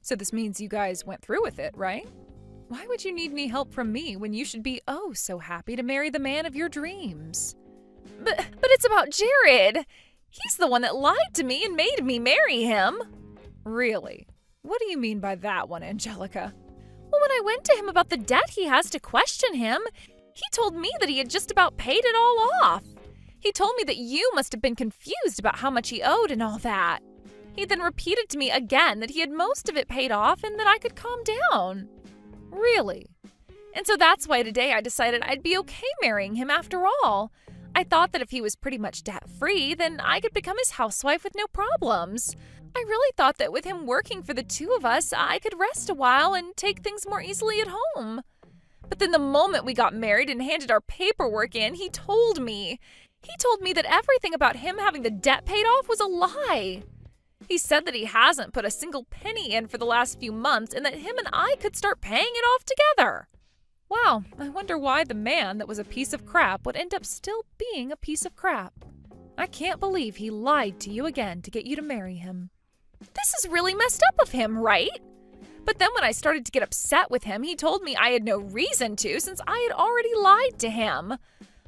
So this means you guys went through with it, right? Why would you need any help from me when you should be oh so happy to marry the man of your dreams? But it's about Jared. He's the one that lied to me and made me marry him. Really? What do you mean by that one, Angelica? Well, when I went to him about the debt he has to question him, he told me that he had just about paid it all off. He told me that you must have been confused about how much he owed and all that. He then repeated to me again that he had most of it paid off and that I could calm down. Really? And so that's why today I decided I'd be okay marrying him after all. I thought that if he was pretty much debt-free, then I could become his housewife with no problems. I really thought that with him working for the two of us, I could rest a while and take things more easily at home. But then the moment we got married and handed our paperwork in, he told me that everything about him having the debt paid off was a lie. He said that he hasn't put a single penny in for the last few months and that him and I could start paying it off together. Wow, I wonder why the man that was a piece of crap would end up still being a piece of crap. I can't believe he lied to you again to get you to marry him. This is really messed up of him, right? But then when I started to get upset with him, he told me I had no reason to since I had already lied to him.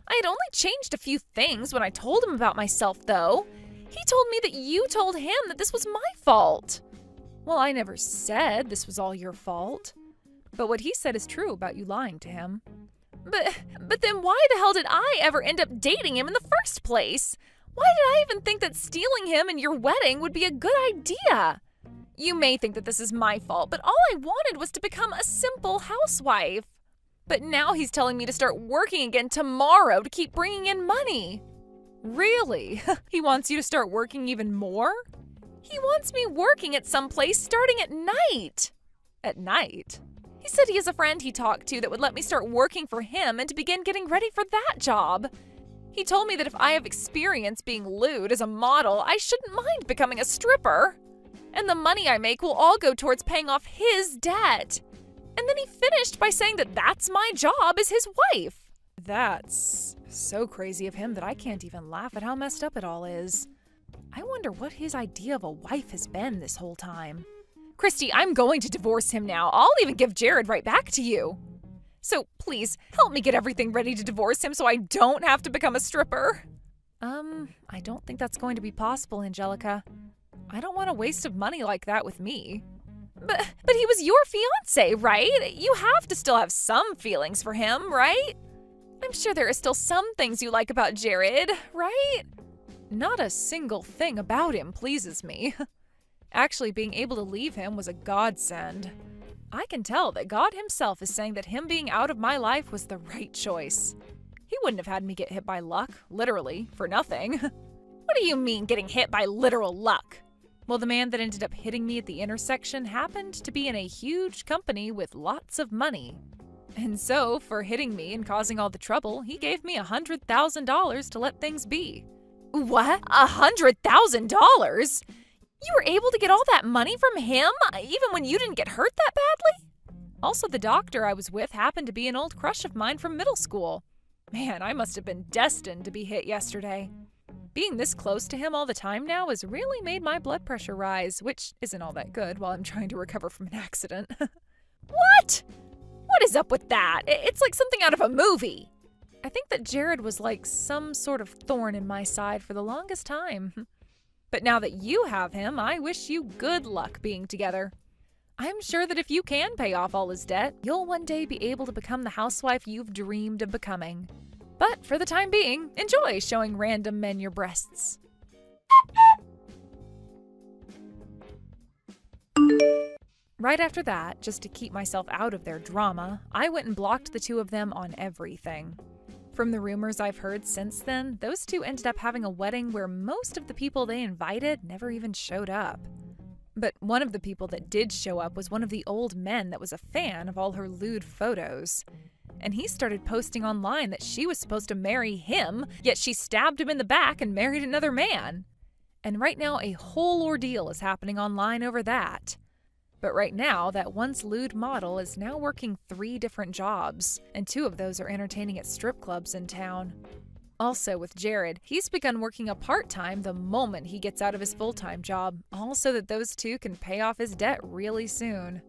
I had only changed a few things when I told him about myself, though. He told me that you told him that this was my fault. Well, I never said this was all your fault. But what he said is true about you lying to him. But then why the hell did I ever end up dating him in the first place? Why did I even think that stealing him in your wedding would be a good idea? You may think that this is my fault, but all I wanted was to become a simple housewife. But now he's telling me to start working again tomorrow to keep bringing in money. Really? He wants you to start working even more? He wants me working at some place starting at night. At night? He said he has a friend he talked to that would let me start working for him and to begin getting ready for that job. He told me that if I have experience being lewd as a model, I shouldn't mind becoming a stripper. And the money I make will all go towards paying off his debt. And then he finished by saying that that's my job as his wife. That's so crazy of him that I can't even laugh at how messed up it all is. I wonder what his idea of a wife has been this whole time. Christy, I'm going to divorce him now. I'll even give Jared right back to you. So please, help me get everything ready to divorce him so I don't have to become a stripper. I don't think that's going to be possible, Angelica. I don't want a waste of money like that with me. But he was your fiancé, right? You have to still have some feelings for him, right? I'm sure there are still some things you like about Jared, right? Not a single thing about him pleases me. Actually, being able to leave him was a godsend. I can tell that God himself is saying that him being out of my life was the right choice. He wouldn't have had me get hit by luck, literally, for nothing. What do you mean, getting hit by literal luck? Well, the man that ended up hitting me at the intersection happened to be in a huge company with lots of money. And so, for hitting me and causing all the trouble, he gave me $100,000 to let things be. What? $100,000? You were able to get all that money from him, even when you didn't get hurt that badly? Also, the doctor I was with happened to be an old crush of mine from middle school. Man, I must have been destined to be hit yesterday. Being this close to him all the time now has really made my blood pressure rise, which isn't all that good while I'm trying to recover from an accident. What? What is up with that? It's like something out of a movie. I think that Jared was like some sort of thorn in my side for the longest time. But now that you have him, I wish you good luck being together. I'm sure that if you can pay off all his debt, you'll one day be able to become the housewife you've dreamed of becoming. But for the time being, enjoy showing random men your breasts. Right after that, just to keep myself out of their drama, I went and blocked the two of them on everything. From the rumors I've heard since then, those two ended up having a wedding where most of the people they invited never even showed up. But one of the people that did show up was one of the old men that was a fan of all her lewd photos. And he started posting online that she was supposed to marry him, yet she stabbed him in the back and married another man. And right now a whole ordeal is happening online over that. But right now, that once lewd model is now working 3 different jobs, and 2 of those are entertaining at strip clubs in town. Also, with Jared, he's begun working a part-time the moment he gets out of his full-time job, all so that those 2 can pay off his debt really soon.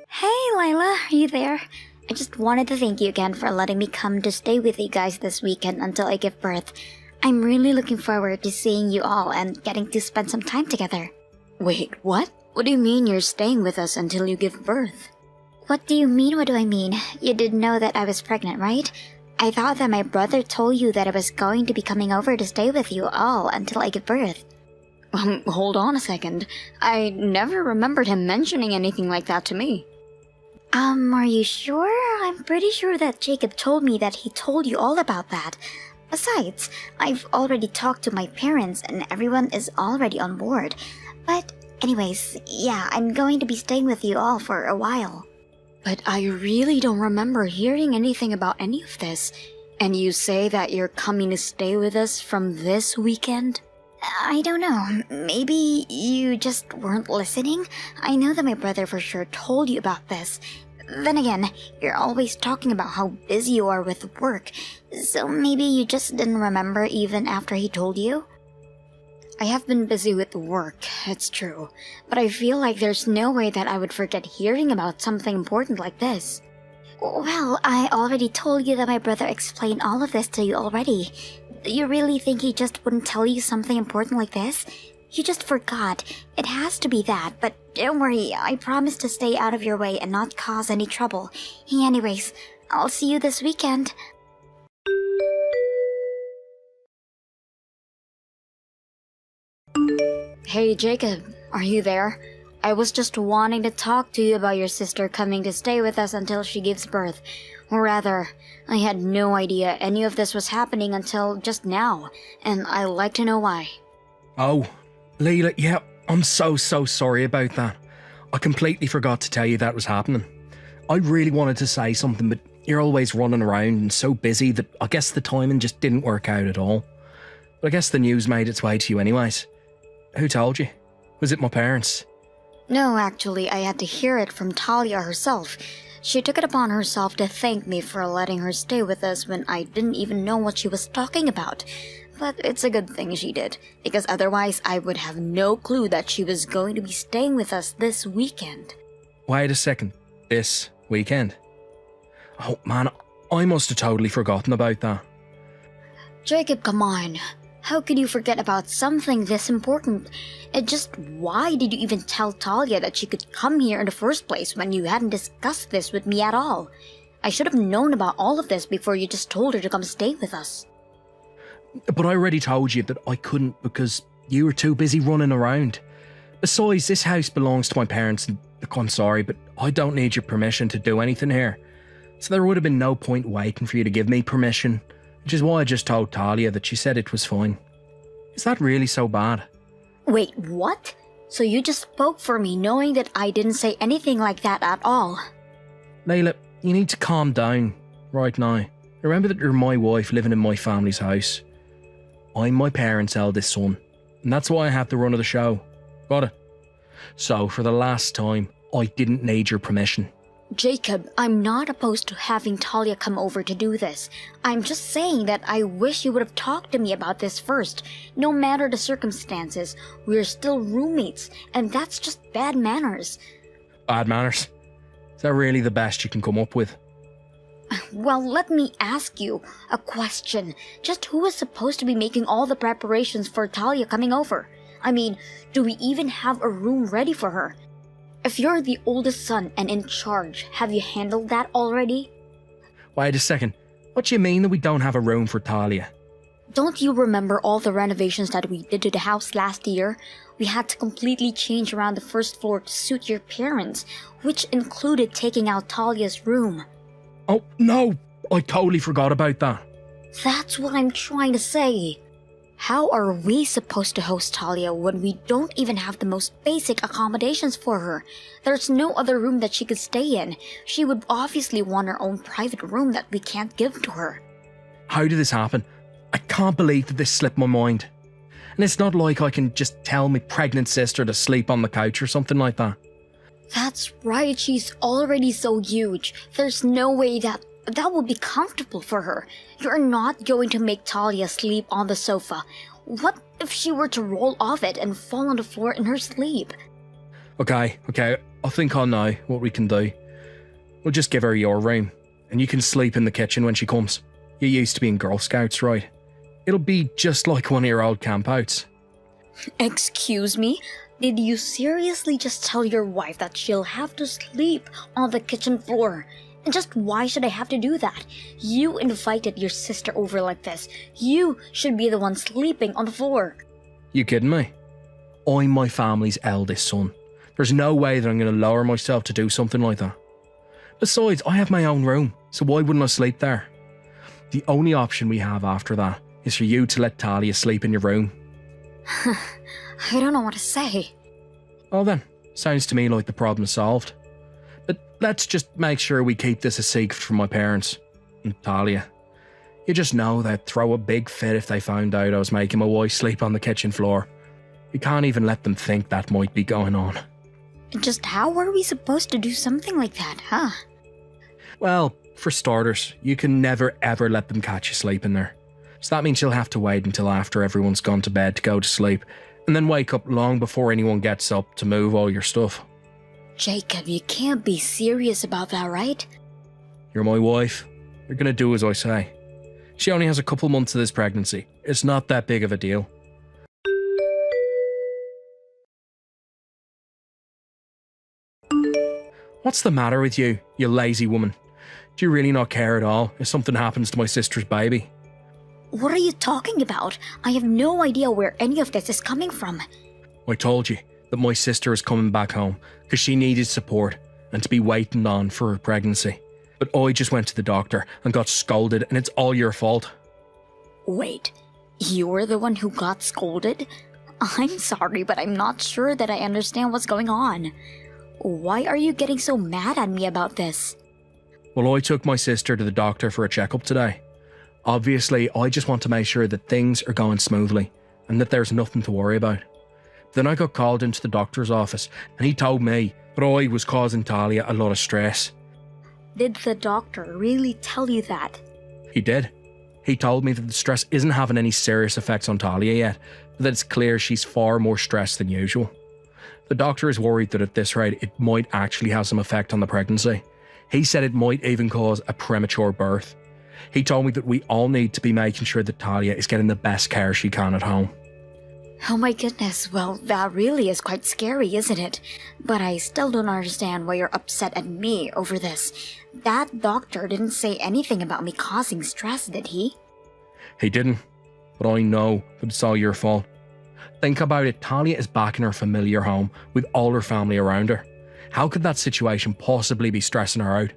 Hey, Lila, are you there? I just wanted to thank you again for letting me come to stay with you guys this weekend until I give birth. I'm really looking forward to seeing you all and getting to spend some time together. Wait, what? What do you mean you're staying with us until you give birth? What do you mean, what do I mean? You didn't know that I was pregnant, right? I thought that my brother told you that I was going to be coming over to stay with you all until I give birth. Hold on a second. I never remembered him mentioning anything like that to me. Are you sure? I'm pretty sure that Jacob told me that he told you all about that. Besides, I've already talked to my parents and everyone is already on board. But anyways, yeah, I'm going to be staying with you all for a while. But I really don't remember hearing anything about any of this. And you say that you're coming to stay with us from this weekend? I don't know. Maybe you just weren't listening? I know that my brother for sure told you about this. Then again, you're always talking about how busy you are with work, so maybe you just didn't remember even after he told you? I have been busy with work, it's true, but I feel like there's no way that I would forget hearing about something important like this. Well, I already told you that my brother explained all of this to you already. You really think he just wouldn't tell you something important like this? You just forgot. It has to be that, but don't worry, I promise to stay out of your way and not cause any trouble. Anyways, I'll see you this weekend. Hey Jacob, are you there? I was just wanting to talk to you about your sister coming to stay with us until she gives birth. Or rather, I had no idea any of this was happening until just now, and I'd like to know why. Oh, Leela, yeah, I'm so sorry about that. I completely forgot to tell you that was happening. I really wanted to say something, but you're always running around and so busy that I guess the timing just didn't work out at all. But I guess the news made its way to you anyways. Who told you? Was it my parents? No, actually, I had to hear it from Talia herself. She took it upon herself to thank me for letting her stay with us when I didn't even know what she was talking about. But it's a good thing she did, because otherwise I would have no clue that she was going to be staying with us this weekend. Wait a second. This weekend? Oh man, I must have totally forgotten about that. Jacob, come on. How could you forget about something this important? Why did you even tell Talia that she could come here in the first place when you hadn't discussed this with me at all? I should have known about all of this before you just told her to come stay with us. But I already told you that I couldn't because you were too busy running around. Besides, this house belongs to my parents and look, I'm sorry, but I don't need your permission to do anything here. So there would have been no point waiting for you to give me permission, which is why I just told Talia that she said it was fine. Is that really so bad? Wait, what? So you just spoke for me knowing that I didn't say anything like that at all? Layla, you need to calm down right now. Remember that you're my wife living in my family's house. I'm my parents' eldest son, and that's why I have the run of the show. Got it? So, for the last time, I didn't need your permission. Jacob, I'm not opposed to having Talia come over to do this. I'm just saying that I wish you would have talked to me about this first. No matter the circumstances, we're still roommates, and that's just bad manners. Bad manners? Is that really the best you can come up with? Well, let me ask you a question. Just who is supposed to be making all the preparations for Talia coming over? I mean, do we even have a room ready for her? If you're the oldest son and in charge, have you handled that already? Wait a second. What do you mean that we don't have a room for Talia? Don't you remember all the renovations that we did to the house last year? We had to completely change around the first floor to suit your parents, which included taking out Talia's room. Oh, no! I totally forgot about that. That's what I'm trying to say. How are we supposed to host Talia when we don't even have the most basic accommodations for her? There's no other room that she could stay in. She would obviously want her own private room that we can't give to her. How did this happen? I can't believe that this slipped my mind. And it's not like I can just tell my pregnant sister to sleep on the couch or something like that. That's right, she's already so huge. There's no way that would be comfortable for her. You're not going to make Talia sleep on the sofa. What if she were to roll off it and fall on the floor in her sleep? Okay, I think I know what we can do. We'll just give her your room, and you can sleep in the kitchen when she comes. You used to be in Girl Scouts, right? It'll be just like one of your old campouts. Excuse me? Did you seriously just tell your wife that she'll have to sleep on the kitchen floor? And just why should I have to do that? You invited your sister over like this. You should be the one sleeping on the floor. You kidding me? I'm my family's eldest son. There's no way that I'm going to lower myself to do something like that. Besides, I have my own room, so why wouldn't I sleep there? The only option we have after that is for you to let Talia sleep in your room. I don't know what to say. Oh then, sounds to me like the problem's solved. But let's just make sure we keep this a secret from my parents. And Talia. You just know they'd throw a big fit if they found out I was making my wife sleep on the kitchen floor. We can't even let them think that might be going on. Just how are we supposed to do something like that, huh? Well, for starters, you can never ever let them catch you sleeping there. So that means you'll have to wait until after everyone's gone to bed to go to sleep, and then wake up long before anyone gets up to move all your stuff. Jacob, you can't be serious about that, right? You're my wife. You're gonna do as I say. She only has a couple months of this pregnancy. It's not that big of a deal. What's the matter with you, you lazy woman? Do you really not care at all if something happens to my sister's baby? What are you talking about? I have no idea where any of this is coming from. I told you that my sister is coming back home because she needed support and to be waiting on for her pregnancy. But I just went to the doctor and got scolded, and it's all your fault. Wait, you're the one who got scolded? I'm sorry, but I'm not sure that I understand what's going on. Why are you getting so mad at me about this? Well, I took my sister to the doctor for a checkup today. Obviously, I just want to make sure that things are going smoothly and that there's nothing to worry about. Then I got called into the doctor's office and he told me that I was causing Talia a lot of stress. Did the doctor really tell you that? He did. He told me that the stress isn't having any serious effects on Talia yet, but that it's clear she's far more stressed than usual. The doctor is worried that at this rate it might actually have some effect on the pregnancy. He said it might even cause a premature birth. He told me that we all need to be making sure that Talia is getting the best care she can at home. Oh my goodness, well, that really is quite scary, isn't it? But I still don't understand why you're upset at me over this. That doctor didn't say anything about me causing stress, did he? He didn't, but I know that it's all your fault. Think about it, Talia is back in her familiar home with all her family around her. How could that situation possibly be stressing her out?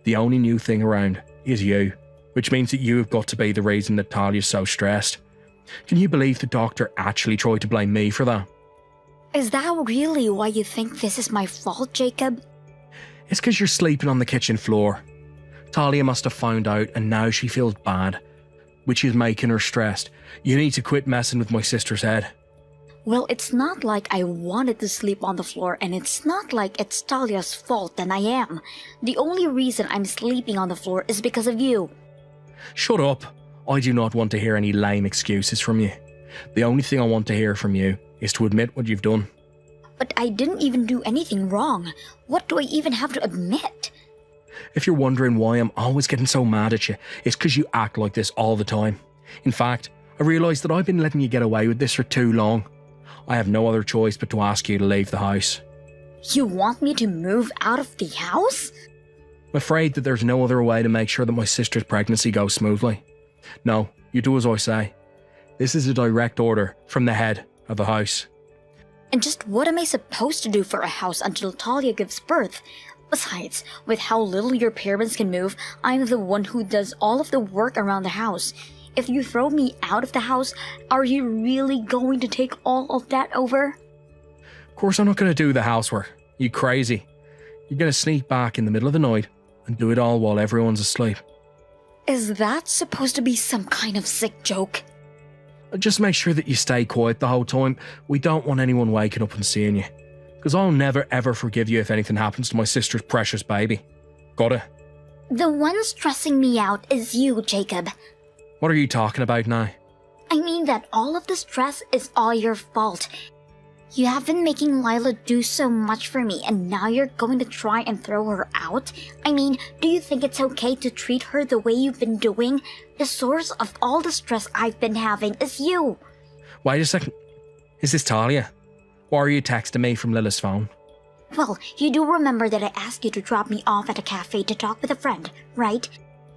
The only new thing around is you, which means that you have got to be the reason that Talia's so stressed. Can you believe the doctor actually tried to blame me for that? Is that really why you think this is my fault, Jacob? It's because you're sleeping on the kitchen floor. Talia must have found out and now she feels bad, which is making her stressed. You need to quit messing with my sister's head. Well, it's not like I wanted to sleep on the floor, and it's not like it's Talia's fault that I am. The only reason I'm sleeping on the floor is because of you. Shut up. I do not want to hear any lame excuses from you. The only thing I want to hear from you is to admit what you've done. But I didn't even do anything wrong. What do I even have to admit? If you're wondering why I'm always getting so mad at you, it's because you act like this all the time. In fact, I realise that I've been letting you get away with this for too long. I have no other choice but to ask you to leave the house. You want me to move out of the house? I'm afraid that there's no other way to make sure that my sister's pregnancy goes smoothly. No, you do as I say. This is a direct order from the head of the house. And just what am I supposed to do for a house until Talia gives birth? Besides, with how little your parents can move, I'm the one who does all of the work around the house. If you throw me out of the house, are you really going to take all of that over? Of course I'm not going to do the housework. You crazy. You're going to sneak back in the middle of the night and do it all while everyone's asleep. Is that supposed to be some kind of sick joke? Just make sure that you stay quiet the whole time. We don't want anyone waking up and seeing you. Because I'll never ever forgive you if anything happens to my sister's precious baby. Got it? The one stressing me out is you, Jacob. What are you talking about now? I mean that all of the stress is all your fault. You have been making Lila do so much for me, and now you're going to try and throw her out? I mean, do you think it's okay to treat her the way you've been doing? The source of all the stress I've been having is you. Wait a second. Is this Talia? Why are you texting me from Lila's phone? Well, you do remember that I asked you to drop me off at a cafe to talk with a friend, right?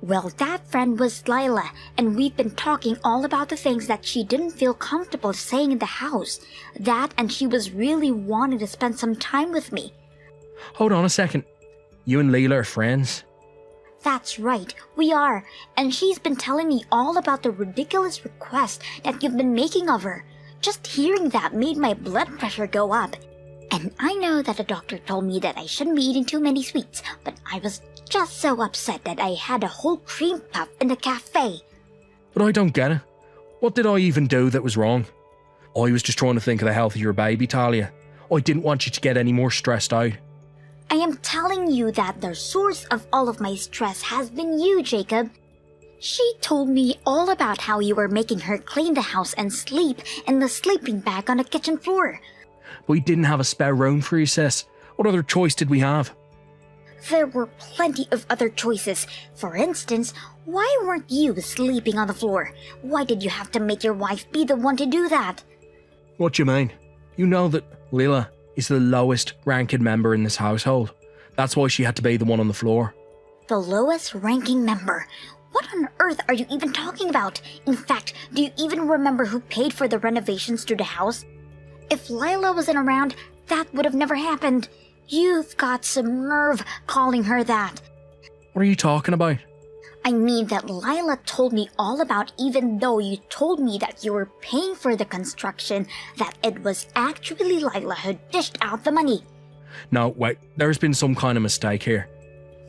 Well, that friend was Lila, and we've been talking all about the things that she didn't feel comfortable saying in the house. That, and she was really wanting to spend some time with me. Hold on a second. You and Leela are friends? That's right, we are. And she's been telling me all about the ridiculous request that you've been making of her. Just hearing that made my blood pressure go up. And I know that the doctor told me that I shouldn't be eating too many sweets, but I was just so upset that I had a whole cream puff in the cafe. But I don't get it. What did I even do that was wrong? I was just trying to think of the health of your baby, Talia. I didn't want you to get any more stressed out. I am telling you that the source of all of my stress has been you, Jacob. She told me all about how you were making her clean the house and sleep in the sleeping bag on the kitchen floor. We didn't have a spare room for you, sis. What other choice did we have? There were plenty of other choices. For instance, why weren't you sleeping on the floor? Why did you have to make your wife be the one to do that? What do you mean? You know that Lila is the lowest ranking member in this household. That's why she had to be the one on the floor. The lowest ranking member? What on earth are you even talking about? In fact, do you even remember who paid for the renovations to the house? If Lila wasn't around, that would have never happened. You've got some nerve calling her that. What are you talking about? I mean that Lila told me all about, even though you told me that you were paying for the construction, that it was actually Lila who dished out the money. No, wait, there's been some kind of mistake here.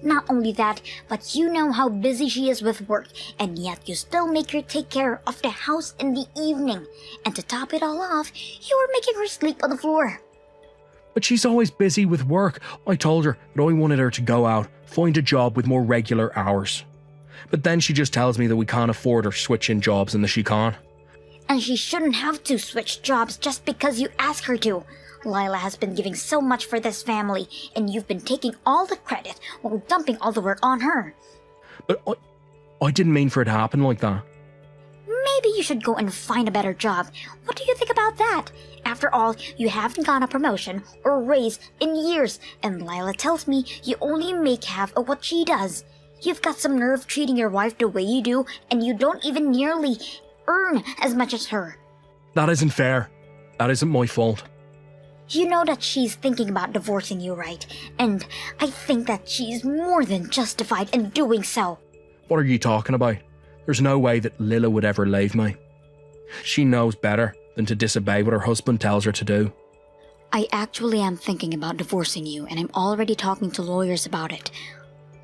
Not only that, but you know how busy she is with work, and yet you still make her take care of the house in the evening. And to top it all off, you were making her sleep on the floor. But she's always busy with work. I told her that I wanted her to go out, find a job with more regular hours. But then she just tells me that we can't afford her switching jobs and that she can't. And she shouldn't have to switch jobs just because you ask her to. Lila has been giving so much for this family, and you've been taking all the credit while dumping all the work on her. But I didn't mean for it to happen like that. Maybe you should go and find a better job. What do you think about that? After all, you haven't gotten a promotion or a raise in years, and Lila tells me you only make half of what she does. You've got some nerve treating your wife the way you do, and you don't even nearly earn as much as her. That isn't fair. That isn't my fault. You know that she's thinking about divorcing you, right? And I think that she's more than justified in doing so. What are you talking about? There's no way that Lila would ever leave me. She knows better than to disobey what her husband tells her to do. I actually am thinking about divorcing you, and I'm already talking to lawyers about it.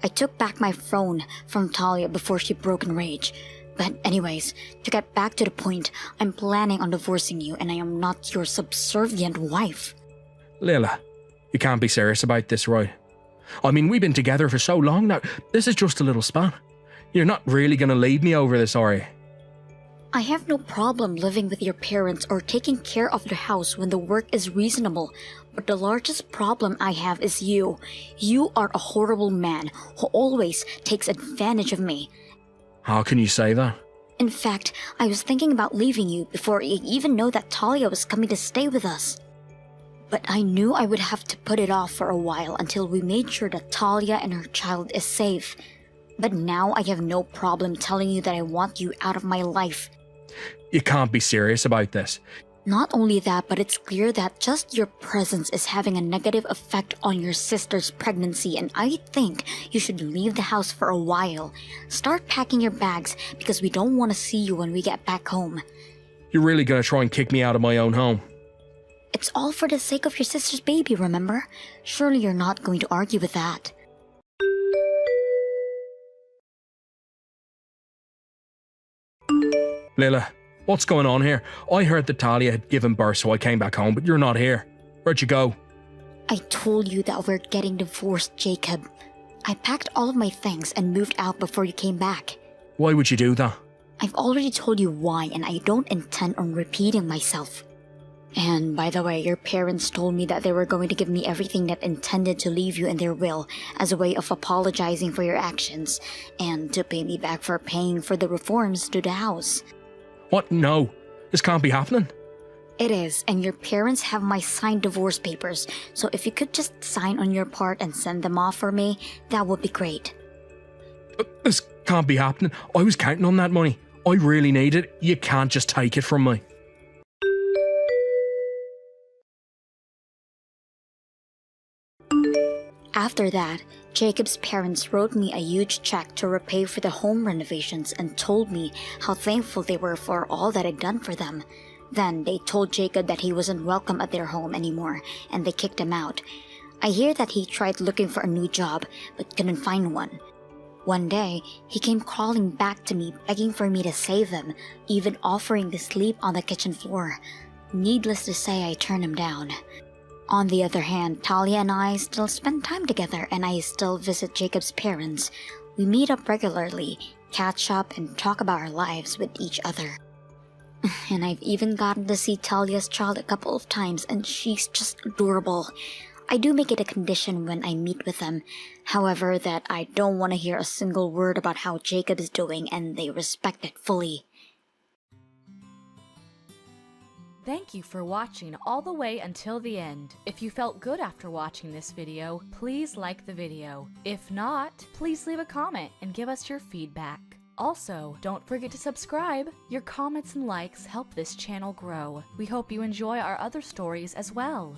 I took back my phone from Talia before she broke in rage. But anyways, to get back to the point, I'm planning on divorcing you, and I am not your subservient wife. Lila, you can't be serious about this, right? I mean, we've been together for so long now. This is just a little span. You're not really going to leave me over this, are you? I have no problem living with your parents or taking care of the house when the work is reasonable, but the largest problem I have is you. You are a horrible man who always takes advantage of me. How can you say that? In fact, I was thinking about leaving you before you even know that Talia was coming to stay with us. But I knew I would have to put it off for a while until we made sure that Talia and her child is safe. But now I have no problem telling you that I want you out of my life. You can't be serious about this. Not only that, but it's clear that just your presence is having a negative effect on your sister's pregnancy, and I think you should leave the house for a while. Start packing your bags because we don't want to see you when we get back home. You're really going to try and kick me out of my own home? It's all for the sake of your sister's baby, remember? Surely you're not going to argue with that. Lila, what's going on here? I heard that Talia had given birth, so I came back home, but you're not here. Where'd you go? I told you that we're getting divorced, Jacob. I packed all of my things and moved out before you came back. Why would you do that? I've already told you why, and I don't intend on repeating myself. And by the way, your parents told me that they were going to give me everything that intended to leave you in their will as a way of apologizing for your actions and to pay me back for paying for the reforms to the house. What? No. This can't be happening. It is, and your parents have my signed divorce papers, so if you could just sign on your part and send them off for me, that would be great. This can't be happening. I was counting on that money. I really need it. You can't just take it from me. After that, Jacob's parents wrote me a huge check to repay for the home renovations and told me how thankful they were for all that I'd done for them. Then they told Jacob that he wasn't welcome at their home anymore, and they kicked him out. I hear that he tried looking for a new job, but couldn't find one. One day, he came crawling back to me begging for me to save him, even offering to sleep on the kitchen floor. Needless to say, I turned him down. On the other hand, Talia and I still spend time together, and I still visit Jacob's parents. We meet up regularly, catch up, and talk about our lives with each other. And I've even gotten to see Talia's child a couple of times, and she's just adorable. I do make it a condition when I meet with them, however, that I don't want to hear a single word about how Jacob is doing, and they respect it fully. Thank you for watching all the way until the end. If you felt good after watching this video, please like the video. If not, please leave a comment and give us your feedback. Also, don't forget to subscribe. Your comments and likes help this channel grow. We hope you enjoy our other stories as well.